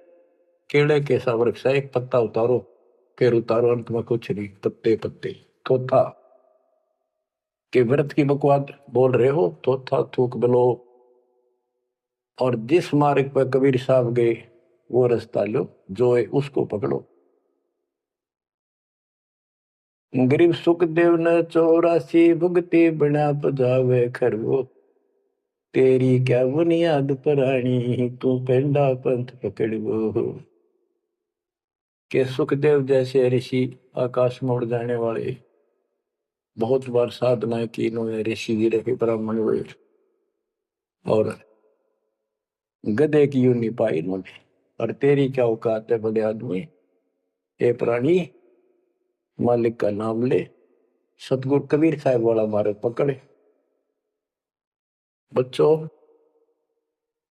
केले के सा वृक्ष है, एक पत्ता उतारो फिर उतारो, अंत में कुछ नहीं, पत्ते पत्ते। थोथा के व्रत की बकवाद बोल रहे हो, थोथा थूक बिलो, और जिस मार्ग पर कबीर साहब गए वो रास्ता लो, जो है उसको पकड़ो। गरीब सुखदेव ने 84 भुगती बना पजावे खरगो, तेरी क्या बुनियाद परानी, तू पेंडा पंथ पकड़ो। के सुखदेव जैसे ऋषि, आकाश में उड़ जाने वाले, बहुत बार साधना की इन्होंने, ऋषि जी रहे, ब्राह्मण हुए, और गधे की यूं नहीं पाई इन्होंने। और तेरी क्या औकात है बड़े आदमी, ए प्राणी, मालिक का नाम ले। सतगुरु कबीर साहब वाला मार्ग पकड़े। बच्चों,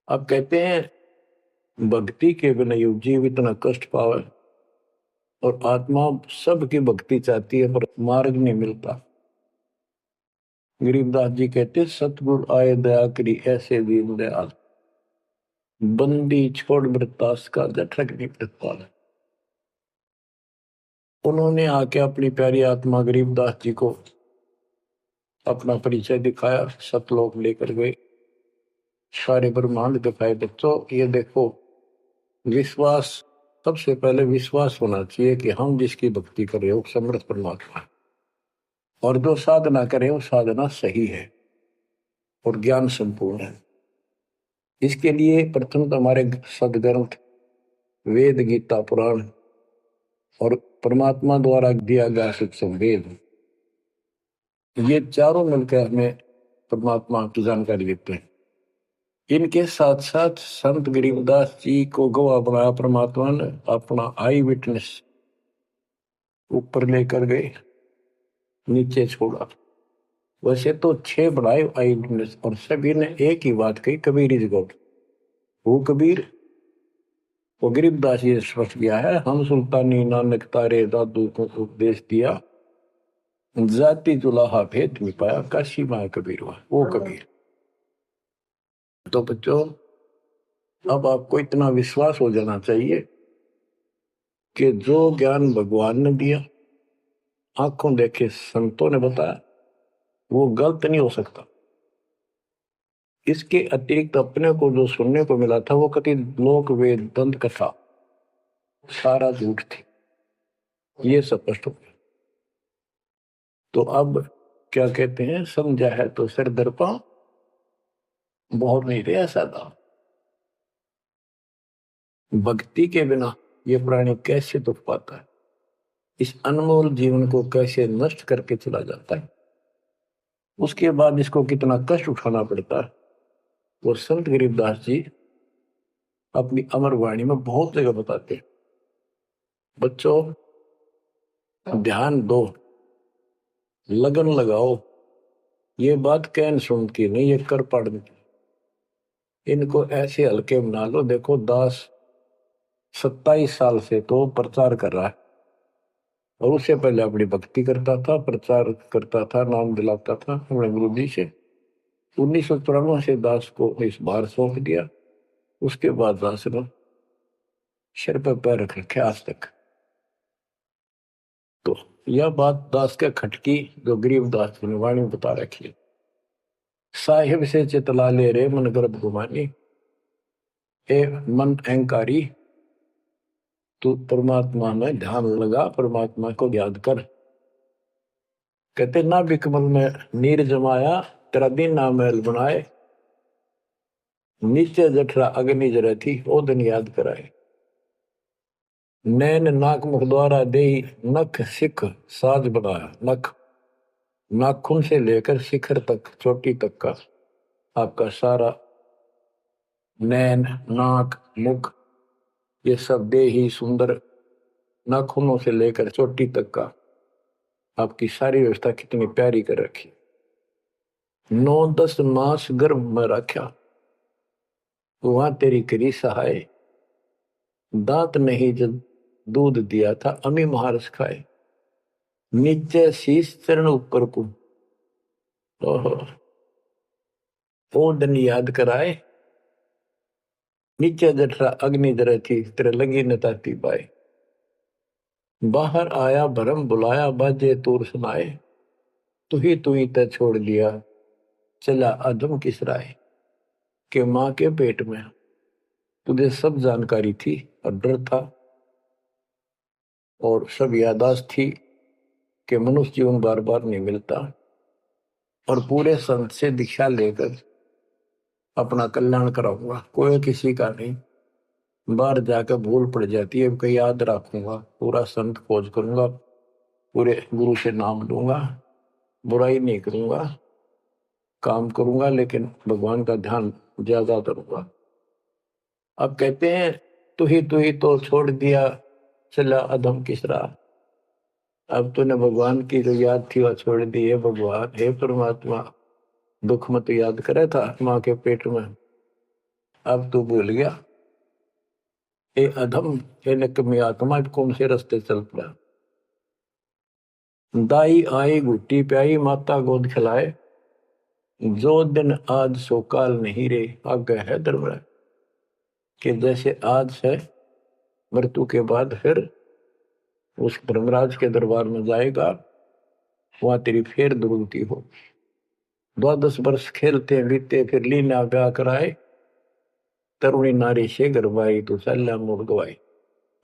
आप कहते हैं भक्ति के बिना यू जीव इतना कष्ट पावे, और आत्मा सबकी भक्ति चाहती है पर मार्ग नहीं मिलता। गरीबदास जी कहते, सतगुरु आए दया करी ऐसे दीन दयाल, बंदी छोड़ मृतास का जठरक नहीं प्रतिपाल। उन्होंने आके अपनी प्यारी आत्मा गरीबदास जी को अपना परिचय दिखाया, सतलोक लेकर गए, सारे ब्रह्मांड दिखाए। बच्चों, ये देखो, विश्वास, सबसे पहले विश्वास होना चाहिए कि हम जिसकी भक्ति कर रहे हो समर्थ परमात्मा है, और जो साधना करे वो साधना सही है और ज्ञान संपूर्ण है। इसके लिए प्रथम तो हमारे सदग्रंथ वेद, गीता, पुराण और परमात्मा द्वारा दिया गया शिक्षण वेद, ये चारों मिलकर हमें परमात्मा की जानकारी देते हैं। इनके साथ साथ संत गरीबदास जी को गवाह बनाया परमात्मा ने, अपना आई विटनेस ऊपर लेकर गए, नीचे छोड़ा। वैसे तो 6 बनाए आई विटनेस, और सभी ने एक ही बात कही, कबीर इज गॉड। वो कबीर, वो गरीबदास जी ने स्पष्ट किया है, हम सुल्तानी नानक तारे दादू को उपदेश दिया, जाति जुलाहा भेद मिटाया, काशी माँ कबीर हुआ, वो कबीर। तो बच्चों, अब आपको इतना विश्वास हो जाना चाहिए कि जो ज्ञान भगवान ने दिया, आंखों देखे संतों ने बताया, वो गलत नहीं हो सकता। इसके अतिरिक्त अपने को जो सुनने को मिला था, वो कति लोक वेद दंत कथा सारा झूठ थी, ये स्पष्ट हो गया। तो अब क्या कहते हैं, समझा है तो सिर दर्पा, बहुत नहीं रहा सादा। भक्ति के बिना ये प्राणी कैसे दुख पाता है, इस अनमोल जीवन को कैसे नष्ट करके चला जाता है, उसके बाद इसको कितना कष्ट उठाना पड़ता है, वो संत गरीबदास जी अपनी अमर वाणी में बहुत जगह बताते हैं। बच्चों, ध्यान दो, लगन लगाओ, ये बात कहन सुन की नहीं, ये कर पढ़ने की। इनको ऐसे हल्के बना लो। देखो, दास 27 साल से तो प्रचार कर रहा है, और उससे पहले अपनी भक्ति करता था, प्रचार करता था, नाम दिलाता था अपने गुरु जी से। 1994 से दास को इस बार सौंप दिया। उसके बाद दास ने सिर पर पैर रख रखे आज तक। तो यह बात दास के खटकी जो गरीब दास की वाणी बता रखी है। साहिब से चितला ले रे मन गर्भ गुमानी, ए मन अहंकारी, तू परमात्मा में ध्यान लगा, परमात्मा को याद कर। कहते ना बिकमल में नीर जमाया, तेरा दिन ना महल बनाए, नीचे जठरा अग्नि जरे थी, ओ दिन याद कराए। नैन नाक मुख द्वारा दे, नख सिख साज बनाया। नख, नाखून से लेकर शिखर तक, चोटी तक का आपका सारा नैन, नाक, मुख, ये सब दे ही सुंदर, नाखूनों से लेकर चोटी तक का आपकी सारी व्यवस्था कितनी प्यारी कर रखी। 9-10 मास गर्भ में रखा, वहां तेरी करी सहाय, दांत नहीं जब दूध दिया था, अमी महारस खाए। नीचे शीश चरण ऊपर को, ओहो, ओ दिन याद कराए। नीचे जठरा अग्नि जरे थी, तेरे लगी न ताती पाए। बाहर आया भरम बुलाया, बाजे तूर सुनाए, तू ही तय छोड़ दिया, चला अधम किस राय। के माँ के पेट में तुझे सब जानकारी थी, और डर था, और सब यादाश्त थी कि मनुष्य जीवन बार बार नहीं मिलता, और पूरे संत से दीक्षा लेकर अपना कल्याण कराऊंगा, कोई किसी का नहीं। बाहर जाकर भूल पड़ जाती है, कहीं याद रखूंगा, पूरा संत खोज करूंगा, पूरे गुरु से नाम लूंगा, बुराई नहीं करूंगा, काम करूंगा, लेकिन भगवान का ध्यान ज्यादा करूंगा। अब कहते हैं, तू ही तो छोड़ दिया, चला अधम किस राह। अब तूने भगवान की जो याद थी वह छोड़ दी है। भगवान, हे परमात्मा, दुख मत याद करे था माँ के पेट में, अब तू भूल गया। ए अधम, हे निकम्मी आत्मा, कौन से रास्ते चल पड़ा। दाई आई घुट्टी प्याई, माता गोद खिलाए, जो दिन आज सो काल नहीं रे, आगे है दरबार। कि जैसे आज है, मृत्यु के बाद फिर उस धर्मराज के दरबार में जाएगा, वहां तेरी फिर दुर्गति हो। 12 वर्ष खेलते बीते, फिर लीना ब्याह कराए, तरुणी नारी से गरबाई, तो सल्ला मोड़ गवाई।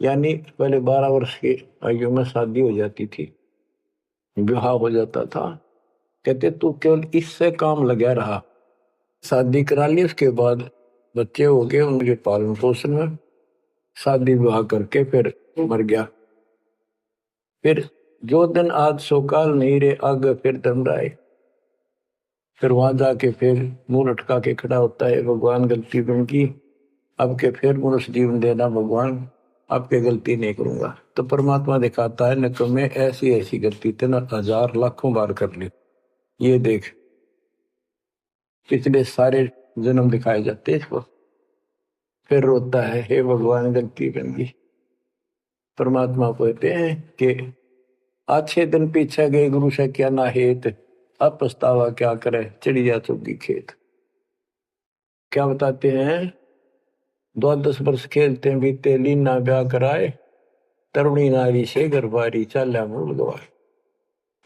यानी पहले 12 वर्ष की आयु में शादी हो जाती थी, विवाह हो जाता था। कहते तू केवल इससे काम लगा रहा, शादी करा ली, उसके बाद बच्चे हो गए, उनके पालन पोषण में शादी विवाह करके फिर मर गया। फिर जो दिन आज सो काल नहीं रे, आगे फिर धर्म राय। फिर वहां जाके फिर मुंह लटका के खड़ा होता है, भगवान गलती बन की, अब के फिर मनुष्य जीवन देना भगवान, अब के गलती नहीं करूंगा। तो परमात्मा दिखाता है, न तुम्हें ऐसी ऐसी गलती तेना 1000 लाखों बार कर ली, ये देख। पिछले सारे जन्म दिखाए जाते इसको। फिर रोता है, हे भगवान गलती बन गई। परमात्मा को कहते हैं कि अच्छे दिन पीछे गए गुरु से क्या ना हेत, अब पछतावा क्या करे चिड़िया चुगी खेत। क्या बताते हैं, 10 वर्ष खेलते बीते लीना ब्याह कराए, तरुणी नारी से गरबारी चाल्या मूल गवाए।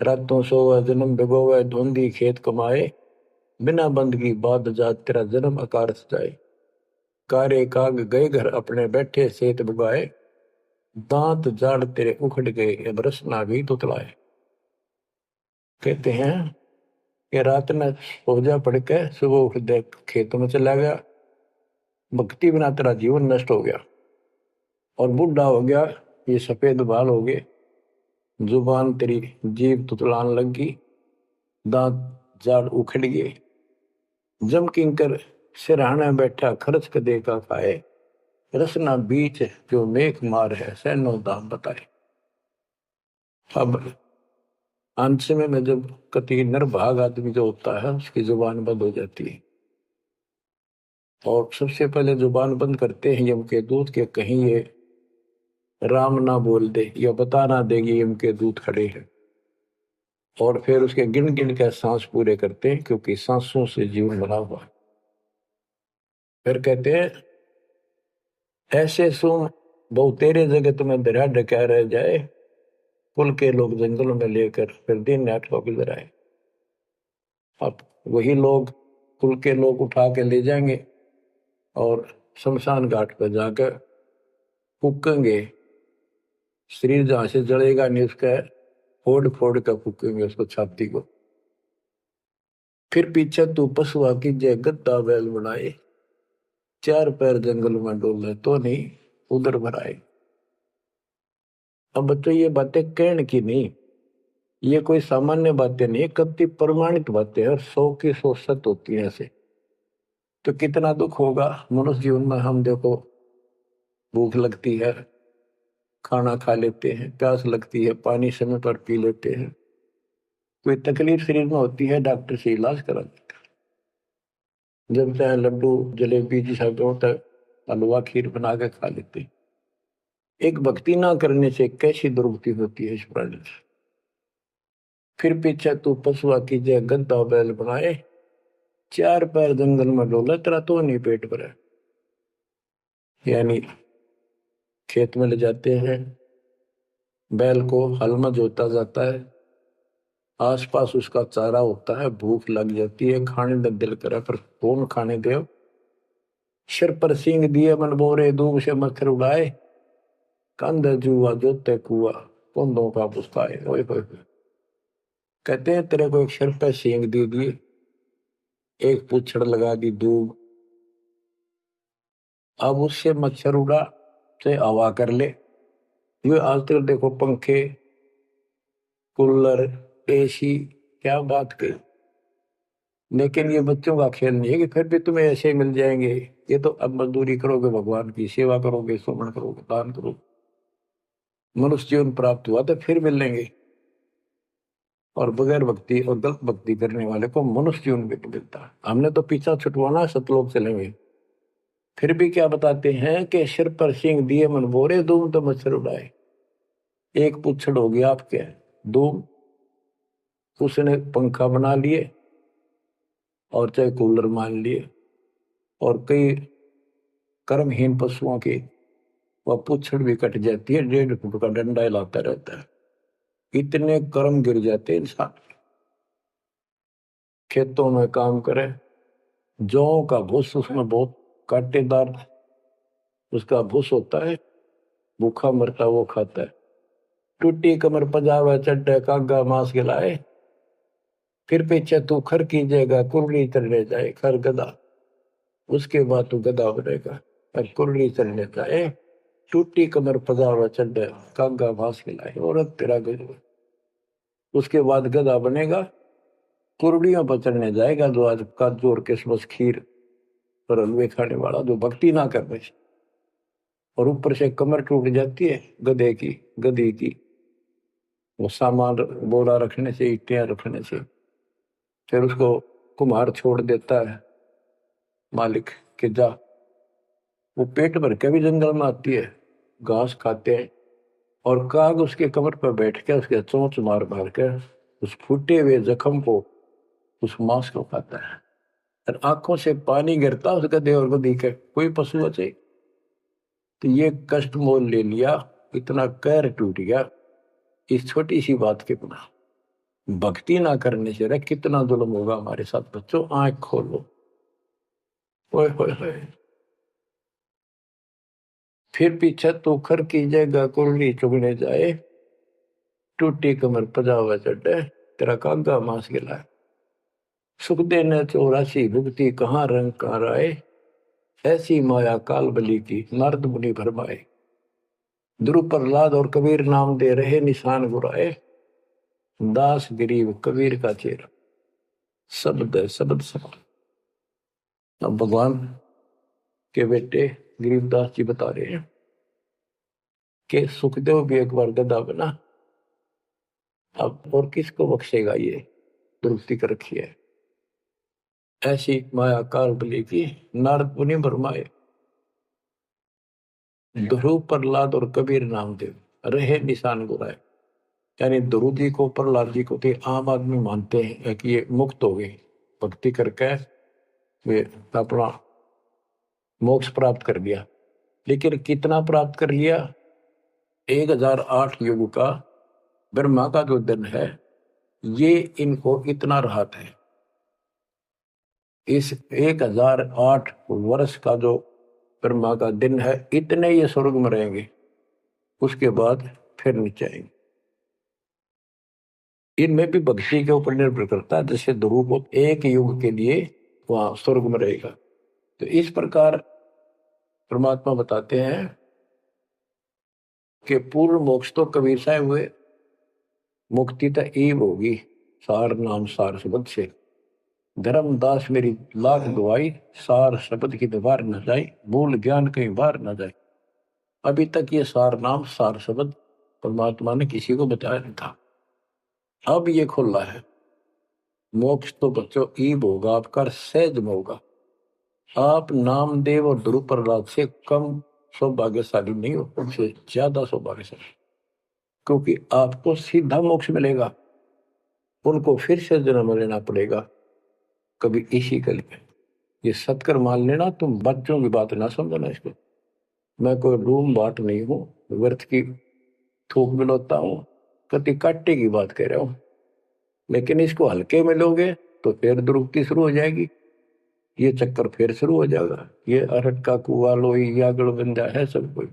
रातों सोवा जन्म भिगोवे धुंधी खेत कमाए, बिना बंद की बात जात तेरा जन्म अकारस जाए। कारे काग गए घर अपने बैठे सेत बुगाए, दांत जाड़ तेरे उखड़ गए बरस ना भी तुतलाए। कहते हैं कि रात में सोजा पड़ के सुबह उठ दे खेतों में चला गया, भक्ति बिना तेरा जीवन नष्ट हो गया। और बूढ़ा हो गया, ये सफेद बाल हो गए, जुबान तेरी जीभ तुतलान लगी, दांत जाड़ उखड़ गए। जम किंकर सिरहाना बैठा खर्च कदे का खाए, रसना बीच जो मेघ मार है सैनो दाम बताए। अब अंत में जब कति निर्भाग आदमी जो होता है उसकी जुबान बंद हो जाती है, और सबसे पहले जुबान बंद करते हैं यम के दूत के, कहीं ये राम ना बोल दे या बता ना देगी यम के दूत खड़े हैं। और फिर उसके गिन गिन के सांस पूरे करते हैं, क्योंकि सांसों से जीवन बना हुआ है। फिर कहते हैं ऐसे सुन बहु तेरे जगत में दरिया ढका रह जाए, कुल के लोग जंगलों में लेकर फिर दिन रात को गुजर आए। अब वही लोग कुल के लोग उठा के ले जाएंगे और शमशान घाट पर जाकर फूकेंगे। शरीर जहां से जलेगा नहीं उसका फोड़ फोड़ कर फूकेंगे उसको, छाती को। फिर पीछे तू पशुआ की जय गद्दा बैल बनाए, 4 पैर जंगल में डोले तो नहीं उधर भराए। अब बच्चों ये बातें कहने की नहीं, ये कोई सामान्य बातें नहीं, कति प्रमाणित बातें हैं, 100 की 100 सत्य होती है ऐसे। तो कितना दुख होगा मनुष्य जीवन में। हम देखो भूख लगती है खाना खा लेते हैं, प्यास लगती है पानी समय पर पी लेते हैं, कोई तकलीफ शरीर में होती है डॉक्टर से इलाज करा देते हैं। जब चाहे लड्डू जलेबी जैसा होता है हलवा खीर बना के खा लेते हैं। एक भक्ति ना करने से कैसी दुर्गति होती है इस प्राणी से। फिर पीछे तू पशुआ की जय गद्दा बैल बनाए, 4 पैर जंगल में डोला तेरा तो नहीं पेट भरा। यानी खेत में ले जाते हैं बैल को, हल में जोता जाता है, आसपास उसका चारा होता है, भूख लग जाती है, खाने का दिल करे पर कौन खाने दे। सिर पर सींग दिए मन बोरे दूब से मच्छर उड़ाए, कंध जुआ जोते कुआ कुंदों का पुस्ताए। कहते हैं तेरे को एक सिर पर सींग दे दिए, एक पूछड़ लगा दी दूब, अब उससे मच्छर उड़ा से हवा कर ले। ये आज तक देखो पंखे कूलर एसी क्या बात कही, लेकिन ये बच्चों का खेल नहीं है कि फिर भी तुम्हें ऐसे मिल जाएंगे। ये तो अब मजदूरी करोगे, भगवान की सेवा करोगे, सुमन करोगे, दान करोगे, मनुष्य जीवन प्राप्त हुआ तो फिर मिलेंगे। और बगैर भक्ति और गलत भक्ति करने वाले को मनुष्य जीवन भी मिलता है। हमने तो पीछा छुटवाना, सतलोक चलेंगे। फिर भी क्या बताते हैं कि सिर पर सिंह दिए मन बोरे दूम तो मच्छर उड़ाए। एक पुच्छड़ हो गया आपके दूम, उसने पंखा बना लिए और चाहे कूलर मान लिए, और कई कर्महीन पशुओं की वह पुच्छड़ भी कट जाती है, 1.5 फुट का डंडा हिलाता रहता है। इतने कर्म गिर जाते इंसान। खेतों में काम करे, जौ का भूस उसमें बहुत कांटेदार उसका भूस होता है, भूखा मरता वो खाता है। टूटी कमर पजावा चड्डे कागा मांस खिलाए, फिर पीछे तू खर कीजिएगा कुरली चढ़ने जाए खर गदा। उसके बाद तू गधा बनेगा। और कुर्री चलने जाए, टूटी कमर पजावा चल कागा भास खिलाए, औरत तेरा गजब। उसके बाद गधा बनेगा, कुर्डियों पर चढ़ने जाएगा, जो आज काजू और किशमिश खीर और हलवे खाने वाला, जो भक्ति ना कर रहे, और ऊपर से कमर टूट जाती है गधे की, गधी की, वो सामान बोरा रखने से, ईटियां रखने से। फिर उसको कुम्हार छोड़ देता है मालिक के जा। वो पेट भर के भी जंगल में आती है, घास खाते हैं, और काग उसके कमर पर बैठ के उसके चोंच मार मार के उस फूटे हुए जख्म को, उस मांस को खाता है। और आंखों से पानी गिरता उस गधे और गधी के, कोई पशु बचे। तो ये कष्ट मोल ले लिया, इतना कहर टूट गया इस छोटी सी बात के बिना। भक्ति ना करने से रे कितना जुल्म होगा हमारे साथ। बच्चों आंख खोलो। ओए होए होए। फिर पीछे तो खर की जगह कुर्ली चुगने जाए, टूटी कमर पजावा चढ़े, तेरा कागा मांस गिलाए। सुख देने 84 भुगती, कहाँ रंग कहाँ राय, ऐसी माया काल बली की, नारद मुनि भरमाए। ध्रुव प्रहलाद और कबीर नाम दे रहे निशान गुराए, दास गरीब कबीर का चेहरा। शब्द है, शब्द शब्द। अब भगवान के बेटे गरीबदास जी बता रहे हैं कि सुखदेव भी एक बार गधा बना, अब और किसको बख्शेगा ये, दुरुस्ती कर रखी है। ऐसी माया काल बली की, नारद मुनि भरमाए। ध्रुव प्रहलाद और कबीर नामदेव रहे निशान गुराए। यानी ध्रुव जी को, प्रहलाद जी को थे आम आदमी मानते हैं कि ये मुक्त हो गए, भक्ति करके वे अपना मोक्ष प्राप्त कर लिया। लेकिन कितना प्राप्त कर लिया? 1008 युग का ब्रह्मा का जो दिन है, ये इनको इतना राहत है। इस 1008 वर्ष का जो ब्रह्मा का दिन है, इतने ये स्वर्ग में रहेंगे, उसके बाद फिर नीचे आएंगे। इनमें भी भक्ति के ऊपर निर्भर करता है। जैसे ध्रुव को एक युग के लिए वहां स्वर्ग में रहेगा, तो इस प्रकार परमात्मा बताते हैं कि पूर्ण मोक्ष तो कबीर साहब हुए, मुक्ति तो ईब होगी सार नाम सार शब्द से। धर्मदास मेरी लाख दुआई, सार शब्द की दीवार न जाए, भूल ज्ञान कहीं बाहर न जाए। अभी तक ये सार नाम सार शब्द परमात्मा ने किसी को बताया नहीं था, अब ये खुला है। मोक्ष तो बच्चों ईब होगा आपका, सहज में होगा। आप नामदेव और ध्रुव प्रहलाद से कम सौभाग्यशाली नहीं हो, उनसे ज्यादा सौभाग्यशाली, क्योंकि आपको सीधा मोक्ष मिलेगा, उनको फिर से जन्म लेना पड़ेगा कभी इसी कल में। ये सत्कर मान लेना, तुम बच्चों की बात ना समझना इसको। मैं कोई रूम बाट नहीं हूं, व्यर्थ की थूक मिलोता हूं, कति काटे की बात कह रहा हूं। लेकिन इसको हल्के में लोगे तो फिर दुरुक्ति शुरू हो जाएगी, ये चक्कर फिर शुरू हो जाएगा। ये अरट का कुआ लोई यागड़ बंदा है सब कोई,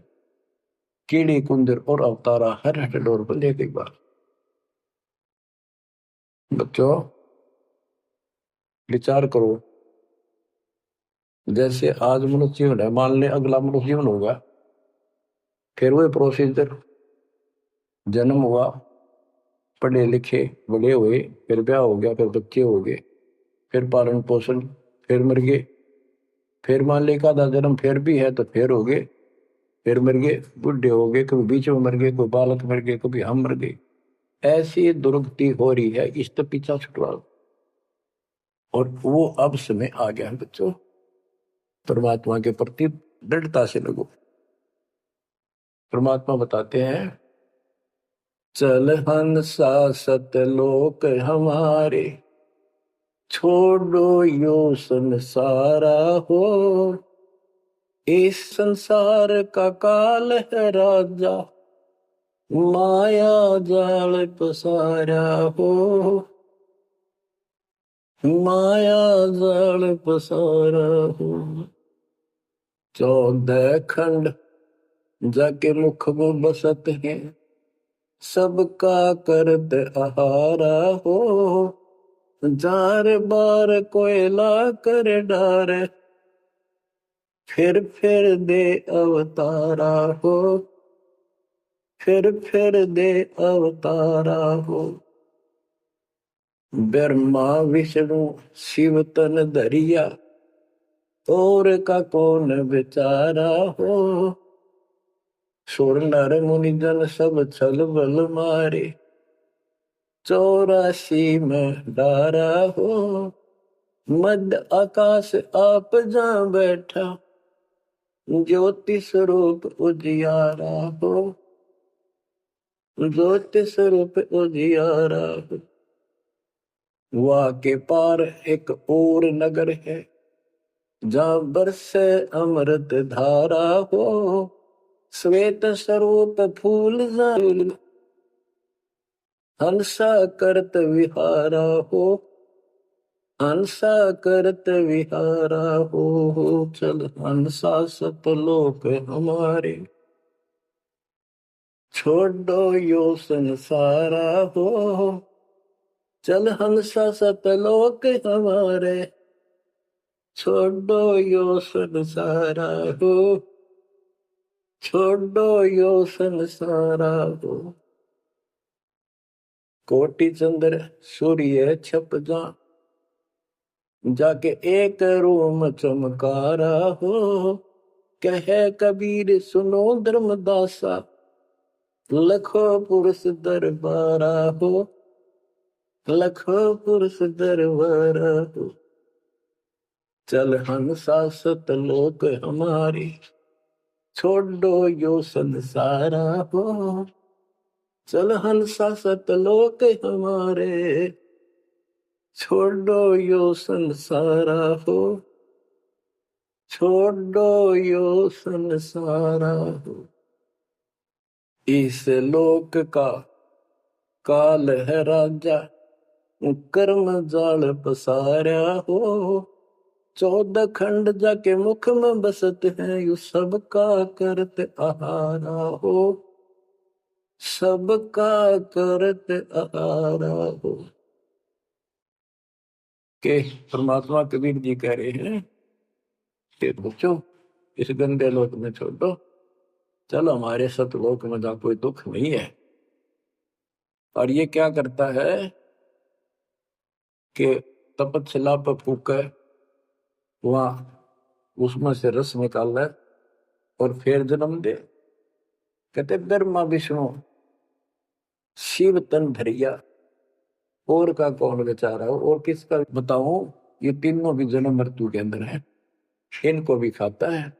कीड़ी कुंदर और अवतारा हर हट डोर पर एक एक बार। बच्चों विचार करो, जैसे आज मनुष्य जीवन है, मान ले अगला मनुष्य जीवन होगा, फिर वही प्रोसीजर, जन्म हुआ, पढ़े लिखे बड़े हुए, फिर ब्याह हो गया, फिर बच्चे हो गए, फिर पालन पोषण, फिर मर गए, फिर मान ले का जन्म फिर भी है तो फिर हो गए, फिर मर गए, बुढ़े हो गए, कभी बीच में मर गए, कोई बालक मर गए, कभी हम मर गए। ऐसी दुर्गति हो रही है, इस तो पीछा छुटवाओ। और वो अब समय आ गया है बच्चों, परमात्मा के प्रति दृढ़ता से लगो। परमात्मा बताते हैं, चल हंसा सतलोक हमारे, छोड़ो यो संसारा हो, इस संसार का काल है राजा, माया जाल पसारा हो, माया जाल पसारा हो। 14 खंड जाके मुख वो बसत है, सबका करत आहारा हो, जार बार कोयला कर डारे, फिर दे अवतारा हो, फिर दे अवतारा हो। ब्रह्मा विष्णु शिव तन धरिया, और का कौन बेचारा हो। सुर नर मुनि जन सब छल बल मारे, 84 में डारा हो। मध्य आकाश आप जहाँ बैठा, ज्योति स्वरूप उजियारा हो, ज्योति स्वरूप उजियारा हो। वहाँ के पार एक और नगर है, जहाँ बरसे अमृत धारा हो। श्वेत स्वरूप फूल हंसा करत विहारा हो, हंसा करत विहारा हो। चल हंसा सतलोक हमारे, छोड़ो यो संसारा हो। चल हंसा सतलोक हमारे, छोड़ो यो संसारा हो, छोड़ो यो संसारा हो। कोटि चंद्र सूर्य छप जा, जाके एक रूम चमकारा हो। कहे कबीर सुनो धर्मदासा, लखो पुरुष दरबारा हो, लखो पुरुष दरबारा हो। चल हंसा सतलोक हमारी, छोड़ो यो संसारा हो। चल हंसा सतलोक हमारे, छोड़ो यो संसारा हो, छोड़ो यो संसारा हो। इस लोक का काल है राजा, कर्म जाल पसारा हो। 14 खंड जाके मुख में बसत है, यू सबका करत आहारा हो, सबका करत आहारा हो। के परमात्मा कबीर जी कह रहे हैं कि बच्चों इस गंदे लोक में छोड़ दो, चलो हमारे सतलोक में जहाँ कोई दुख नहीं है। और ये क्या करता है कि तपतशिला पर फूके, वहां उसमें से रस निकाल ले और फिर जन्म दे। कहते ब्रह्मा विष्णु शिव तन धरिया, और का कौन बेचारा हो। और किसका बताऊं, ये तीनों भी जन्म मृत्यु के अंदर है, इनको भी खाता है।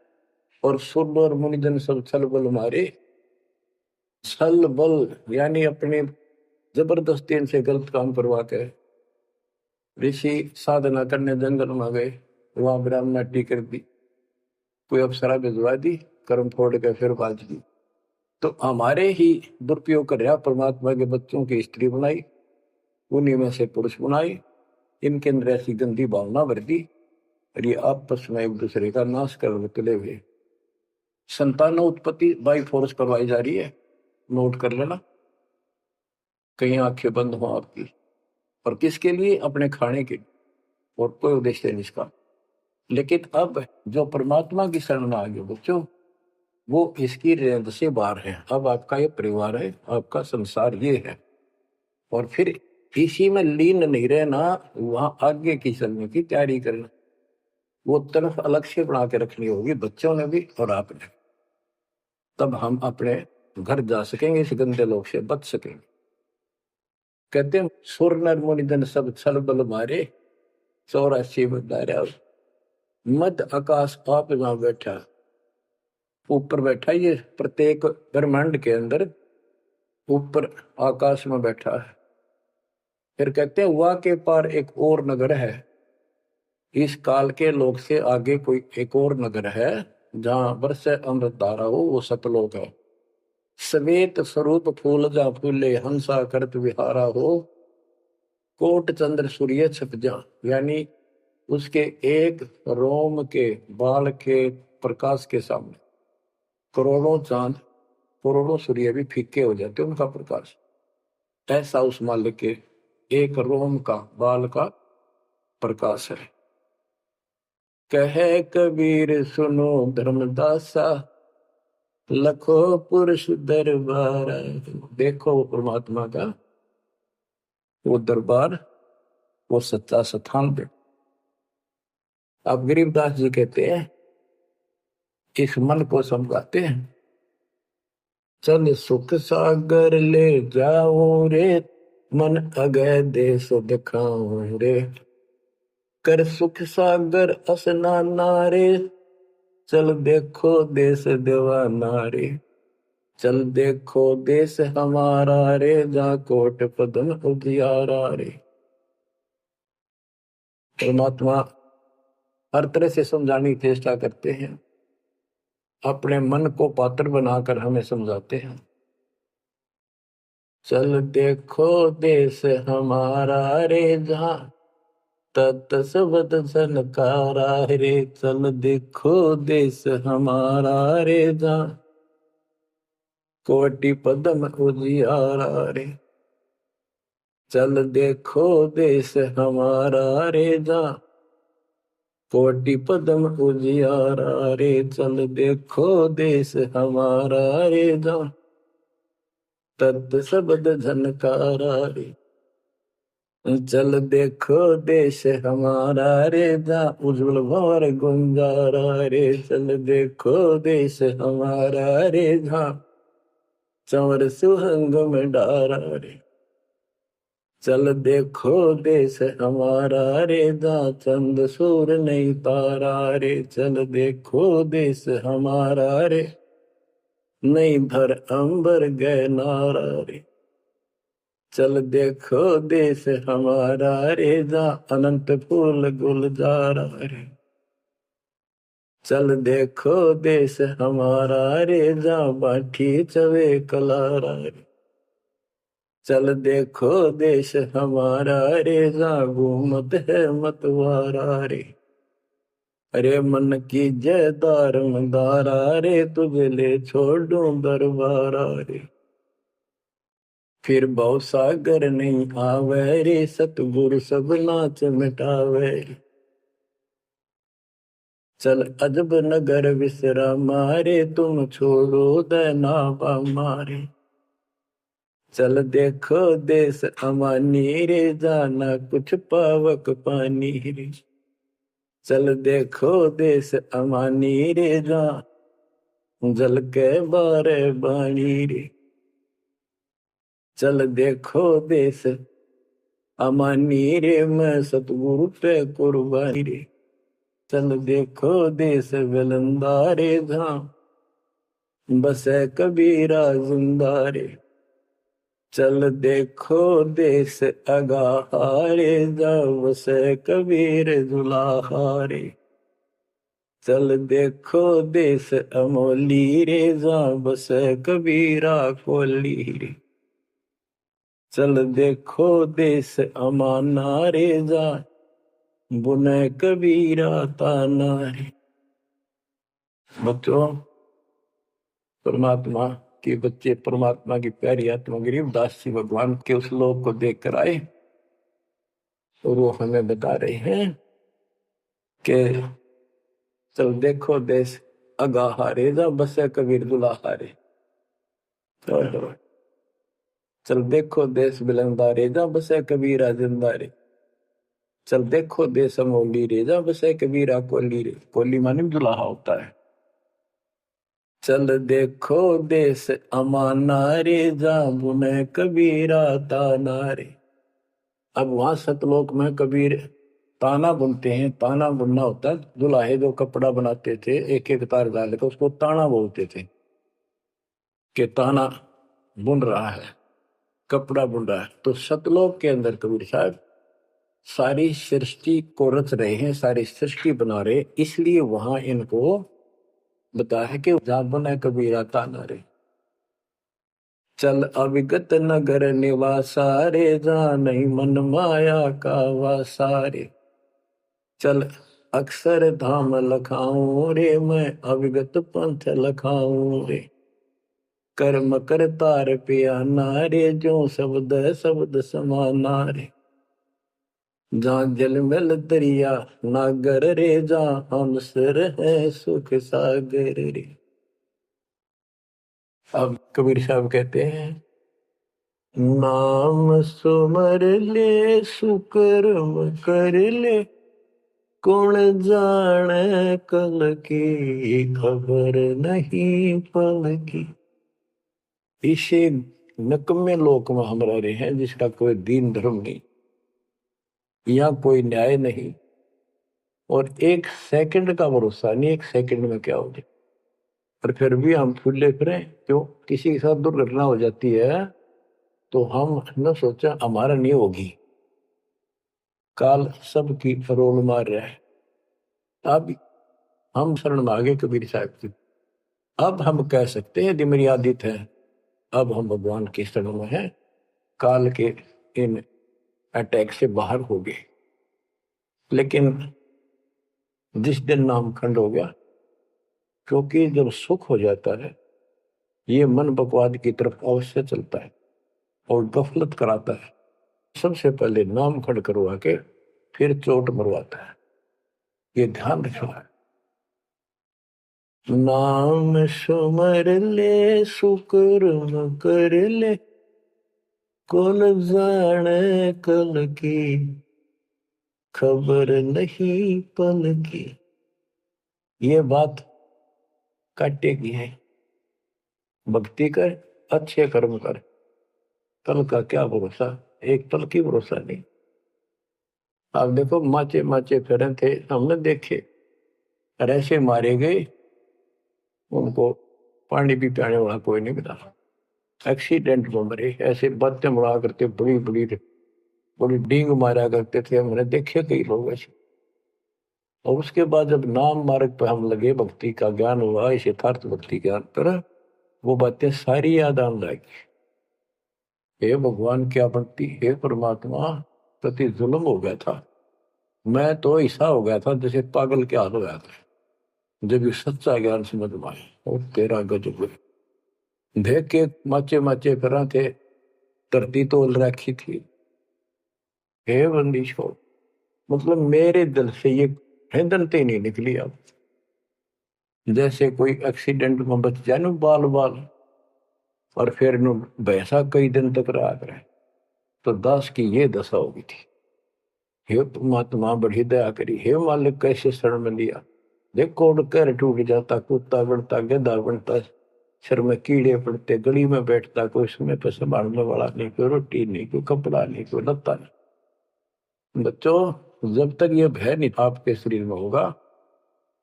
और सुर और मुनिजन सब छल बल मारे, छल बल यानी अपने जबरदस्ती इनसे गलत काम करवा के ऋषि साधना करने जंगल में गए, वहां ब्राह्मणी कर दी, कोई अप्सरा भिजवा दी, कर्म फोड़ के फिर बाज दी। तो हमारे ही दुरुपयोग कर रहा, परमात्मा के बच्चों की स्त्री बनाई, उन्हीं में से पुरुष बनाई, इनके अंदर ऐसी गंदी भावना भर दी, और ये आपस में एक दूसरे का नाश कर तुले हुए। संतानों उत्पत्ति बाई फोर्स करवाई जा रही है, नोट कर लेना, कहीं आंखें बंद हो आपकी। और किसके लिए? अपने खाने के, और कोई उद्देश्य नहीं इसका। लेकिन अब जो परमात्मा की शरण में आ गए बच्चों, वो इसकी रेंज से बाहर है। अब आपका ये परिवार है, आपका संसार ये है, और फिर इसी में लीन नहीं रहना, वहां आगे की चलने की तैयारी करना। वो तरफ अलग से बना के रखनी होगी बच्चों ने भी और आपने, तब हम अपने घर जा सकेंगे, इस गंदे लोग से बच सकेंगे। कहते हैं सुर नर मुनि जन सब छल बल मारे, 84 बंधारा। मध्य आकाश आप जहां बैठा, ऊपर बैठा, ये प्रत्येक ब्रह्मांड के अंदर ऊपर आकाश में बैठा है। फिर कहते हैं वहां के पार एक और नगर है, इस काल के लोक से आगे कोई एक और नगर है, जहां बरसे अमृत धारा हो, वो सतलोक है। श्वेत स्वरूप फूल जहाँ फूले, हंसा करत विहारा हो। कोट चंद्र सूर्य छप जा, यानी उसके एक रोम के बाल के प्रकाश के सामने करोड़ों चांद, करोड़ों सूर्य भी फीके हो जाते उनका प्रकाश। ऐसा उस मालिक के एक रोम का बाल का प्रकाश है। कहे कबीर सुनो धर्मदासा, लखो पुरुष दरबार। देखो वो परमात्मा का वो दरबार, वो सच्चा स्थान पे। अब गरीबदास जी कहते हैं, इस मन को समझाते हैं, चल सुख सागर ले जाओ रे, मन अगय देश दिखाओ रे। कर सुख सागर स्नाना रे, चल देखो देश दीवाना रे। चल देखो देश हमारा रे, जा कोट पदम उजियारा रे। परमात्मा हर तरह से समझाने की चेष्टा करते हैं, अपने मन को पात्र बनाकर हमें समझाते हैं। चल देखो देश हमारा रे, जहाँ तत शब्द झनकारा रे। चल देखो देश हमारा रे, जहाँ कोटि पदम उजियारा रे। चल देखो देश हमारा रे, जहाँ कोटि पदम उजियारा रे। चल देखो देश हमारा रे, जहाँ तत शब्द झनकारा रे। चल देखो देश हमारा रे, जहाँ उज्जवल भंवर गुंजारा रे। चल देखो देश हमारा रे, जहाँ चंवर सुहंग में डारा रे। चल देखो देश हमारा रे, जहाँ चंद सूर नहीं तारा रे। चल देखो देश हमारा रे, नहीं धर अंबर गए नारा रे। चल देखो देश हमारा रे, जहाँ अनंत फूल गुलजारा रे। चल देखो देश हमारा रे, जहाँ बाठी चवे कलारा रे। चल देखो देश हमारा रे, जहाँ घूमत है मतवारा रे। अरे मन की जय दारमदारा रे, तुझे ले छोड़ूं दरबारा रे। फिर भव सागर नहीं आवे रे, सतगुरु सब नाच मिटावे। चल अजब नगर विश्रामा रे, तुम छोड़ो देना मारे। चल देखो देश अमानी रे, जाना कुछ पावक पानी रे। चल देखो देश अमानी रे, जा जल के बारे बाणी रे। चल देखो देश अमानी रे, मैं सतगुरु पे कुर्बानी रे। चल देखो देश विलंदा रे, जहाँ बसे कबीरा जिंदा रे। चल देखो देश अगाहारे, जहाँ बसे कबीर दुलाहारे। चल देखो देश अमोली रे, जहाँ बसे कबीरा कोली रे। चल देखो देश अमाना रे, जहाँ बुने कबीरा ताना रे। बच्चों, परमात्मा के बच्चे, परमात्मा की प्यारी आत्मा गरीबदास जी भगवान के उस लोक को देख कर आए, और वो हमें बता रहे हैं कि चल देखो देश अगाहारे, जा बसे कबीर दुलाहारे। चल देखो देश बिलंदारे, जा बसे कबीरा जिंदारे। चल देखो देश अमोली रे, जा बसे कबीरा कोली रे। कोली माने दुलाहा होता है। चल देखो देश अमाना रे, जा बुने कबीरा ताना रे। अब वहां सतलोक में कबीर ताना बुनते हैं। ताना बुनना होता है, दुल्हे जो कपड़ा बनाते थे एक एक तार डाल के, उसको ताना बोलते थे कि ताना बुन रहा है, कपड़ा बुन रहा है। तो सतलोक के अंदर कबीर साहब सारी सृष्टि को रच रहे हैं, सारी सृष्टि बना रहे, इसलिए वहां इनको बता है कि जा बुने कबीरा ताना रे। चल अविगत नगर निवासा रे, जा नहीं मन माया का वासा रे। चल अक्षर धाम लखाऊं रे, मैं अविगत पंथ लखाऊं रे। कर्म करतार पिया नारे, जो शब्द शब्द समाना रे। जहाँ जलमल दरिया नागर रे, जहाँ हमसर है सुख सागर रे। अब कबीर साहब कहते हैं, नाम सुमर ले सुकर्म कर ले, कौन जाने कल की खबर नहीं पल की। इसे नकम्मे लोक में हम रह रहे हैं जिसका कोई दीन धर्म नहीं, यहाँ कोई न्याय नहीं, और एक सेकंड का भरोसा नहीं, एक सेकंड में क्या हो जाए। और फिर भी हम फूले फिरें क्यों? किसी के साथ दुर्घटना हो जाती है तो हम न सोचा हमारा नहीं होगी, काल सबकी रोल मार रहा है। अब हम शरण मांगे कबीर साहब की। अब हम कह सकते हैं यदि मेरी आदित है, अब हम भगवान की शरण में हैं, काल के इन अटैक से बाहर हो गए। लेकिन जिस दिन नाम खंड हो गया, क्योंकि जब सुख हो जाता है ये मन बकवाद की तरफ अवश्य चलता है और गफलत कराता है। सबसे पहले नाम खंड करवा के फिर चोट मरवाता है, ये ध्यान रखना। नाम सुमर ले सुकर्म कर ले, कौन जाने कल की खबर नहीं पल की। ये बात काटेगी है। भक्ति कर, अच्छे कर्म कर, कल का क्या भरोसा, एक पल की भरोसा नहीं। आप देखो माचे माचे फिरे थे, हमने देखे और ऐसे मारे गए, उनको पानी भी पियाने वाला कोई नहीं मिला, एक्सीडेंट में मरे। ऐसे बातें उड़ा करते, बड़ी बड़ी बड़ी डींग मारा करते थे, हमने देखे कई लोग ऐसे। और उसके बाद जब नाम मार्ग पर हम लगे, भक्ति का ज्ञान हुआ, इस यथार्थ भक्ति ज्ञान पर, वो बातें सारी याद आने लगी। हे भगवान क्या भक्ति, हे परमात्मा, प्रति जुल्म हो गया था। मैं तो ऐसा हो गया था जैसे पागल के हाल हो गया था जब ये सच्चा ज्ञान समझ में आया। और तेरा गजब देख के माचे माचे फिरा थे, धरती तोल रखी थी। हे बंदी छोड़, मतलब मेरे दिल से ये हिंदनते नहीं निकली। अब जैसे कोई एक्सीडेंट में बच जाए ना बाल बाल, और फिर नु वैसा कई दिन तक रहा करे, तो दास की ये दशा होगी थी। हे परमात्मा बड़ी दया करी, हे मालिक कैसे शरण में लिया। देख कोड कर टूट जाता, कुत्ता बनता, गधा बनता, सिर में कीड़े पड़ते, गली में बैठता, कोई समय पर संभालने वाला नहीं, कोई रोटी नहीं, कोई कपड़ा नहीं, कोई लत्ता नहीं। बच्चों, जब तक ये भय नहीं आपके शरीर में होगा,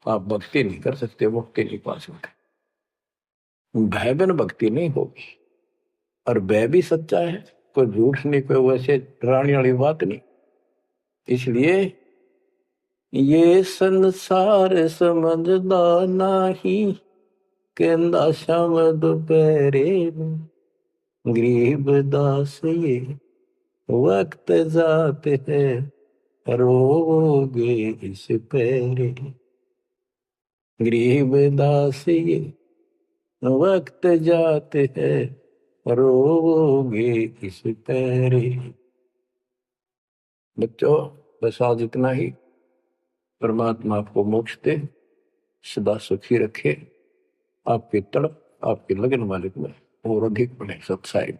आप भक्ति नहीं कर सकते, मुक्ति नहीं पा सकते। भय बिन भक्ति नहीं होगी। और भय भी सच्चा है, कोई झूठ नहीं, कोई वैसे डराने वाली बात नहीं। इसलिए ये संसार समझदा नाही, कहंदा शाम दोपहरे गरीब दास ये वक्त जाते है, रोगे इस पैरे। गरीब दास ये वक्त जाते हैं, रोगे इस पैरे। बच्चों, बस आज इतना ही। परमात्मा आपको मोक्ष दे, सदा सुखी रखे, आपकी तड़प आपके लगन मालिक में और अधिक बने सत्साई।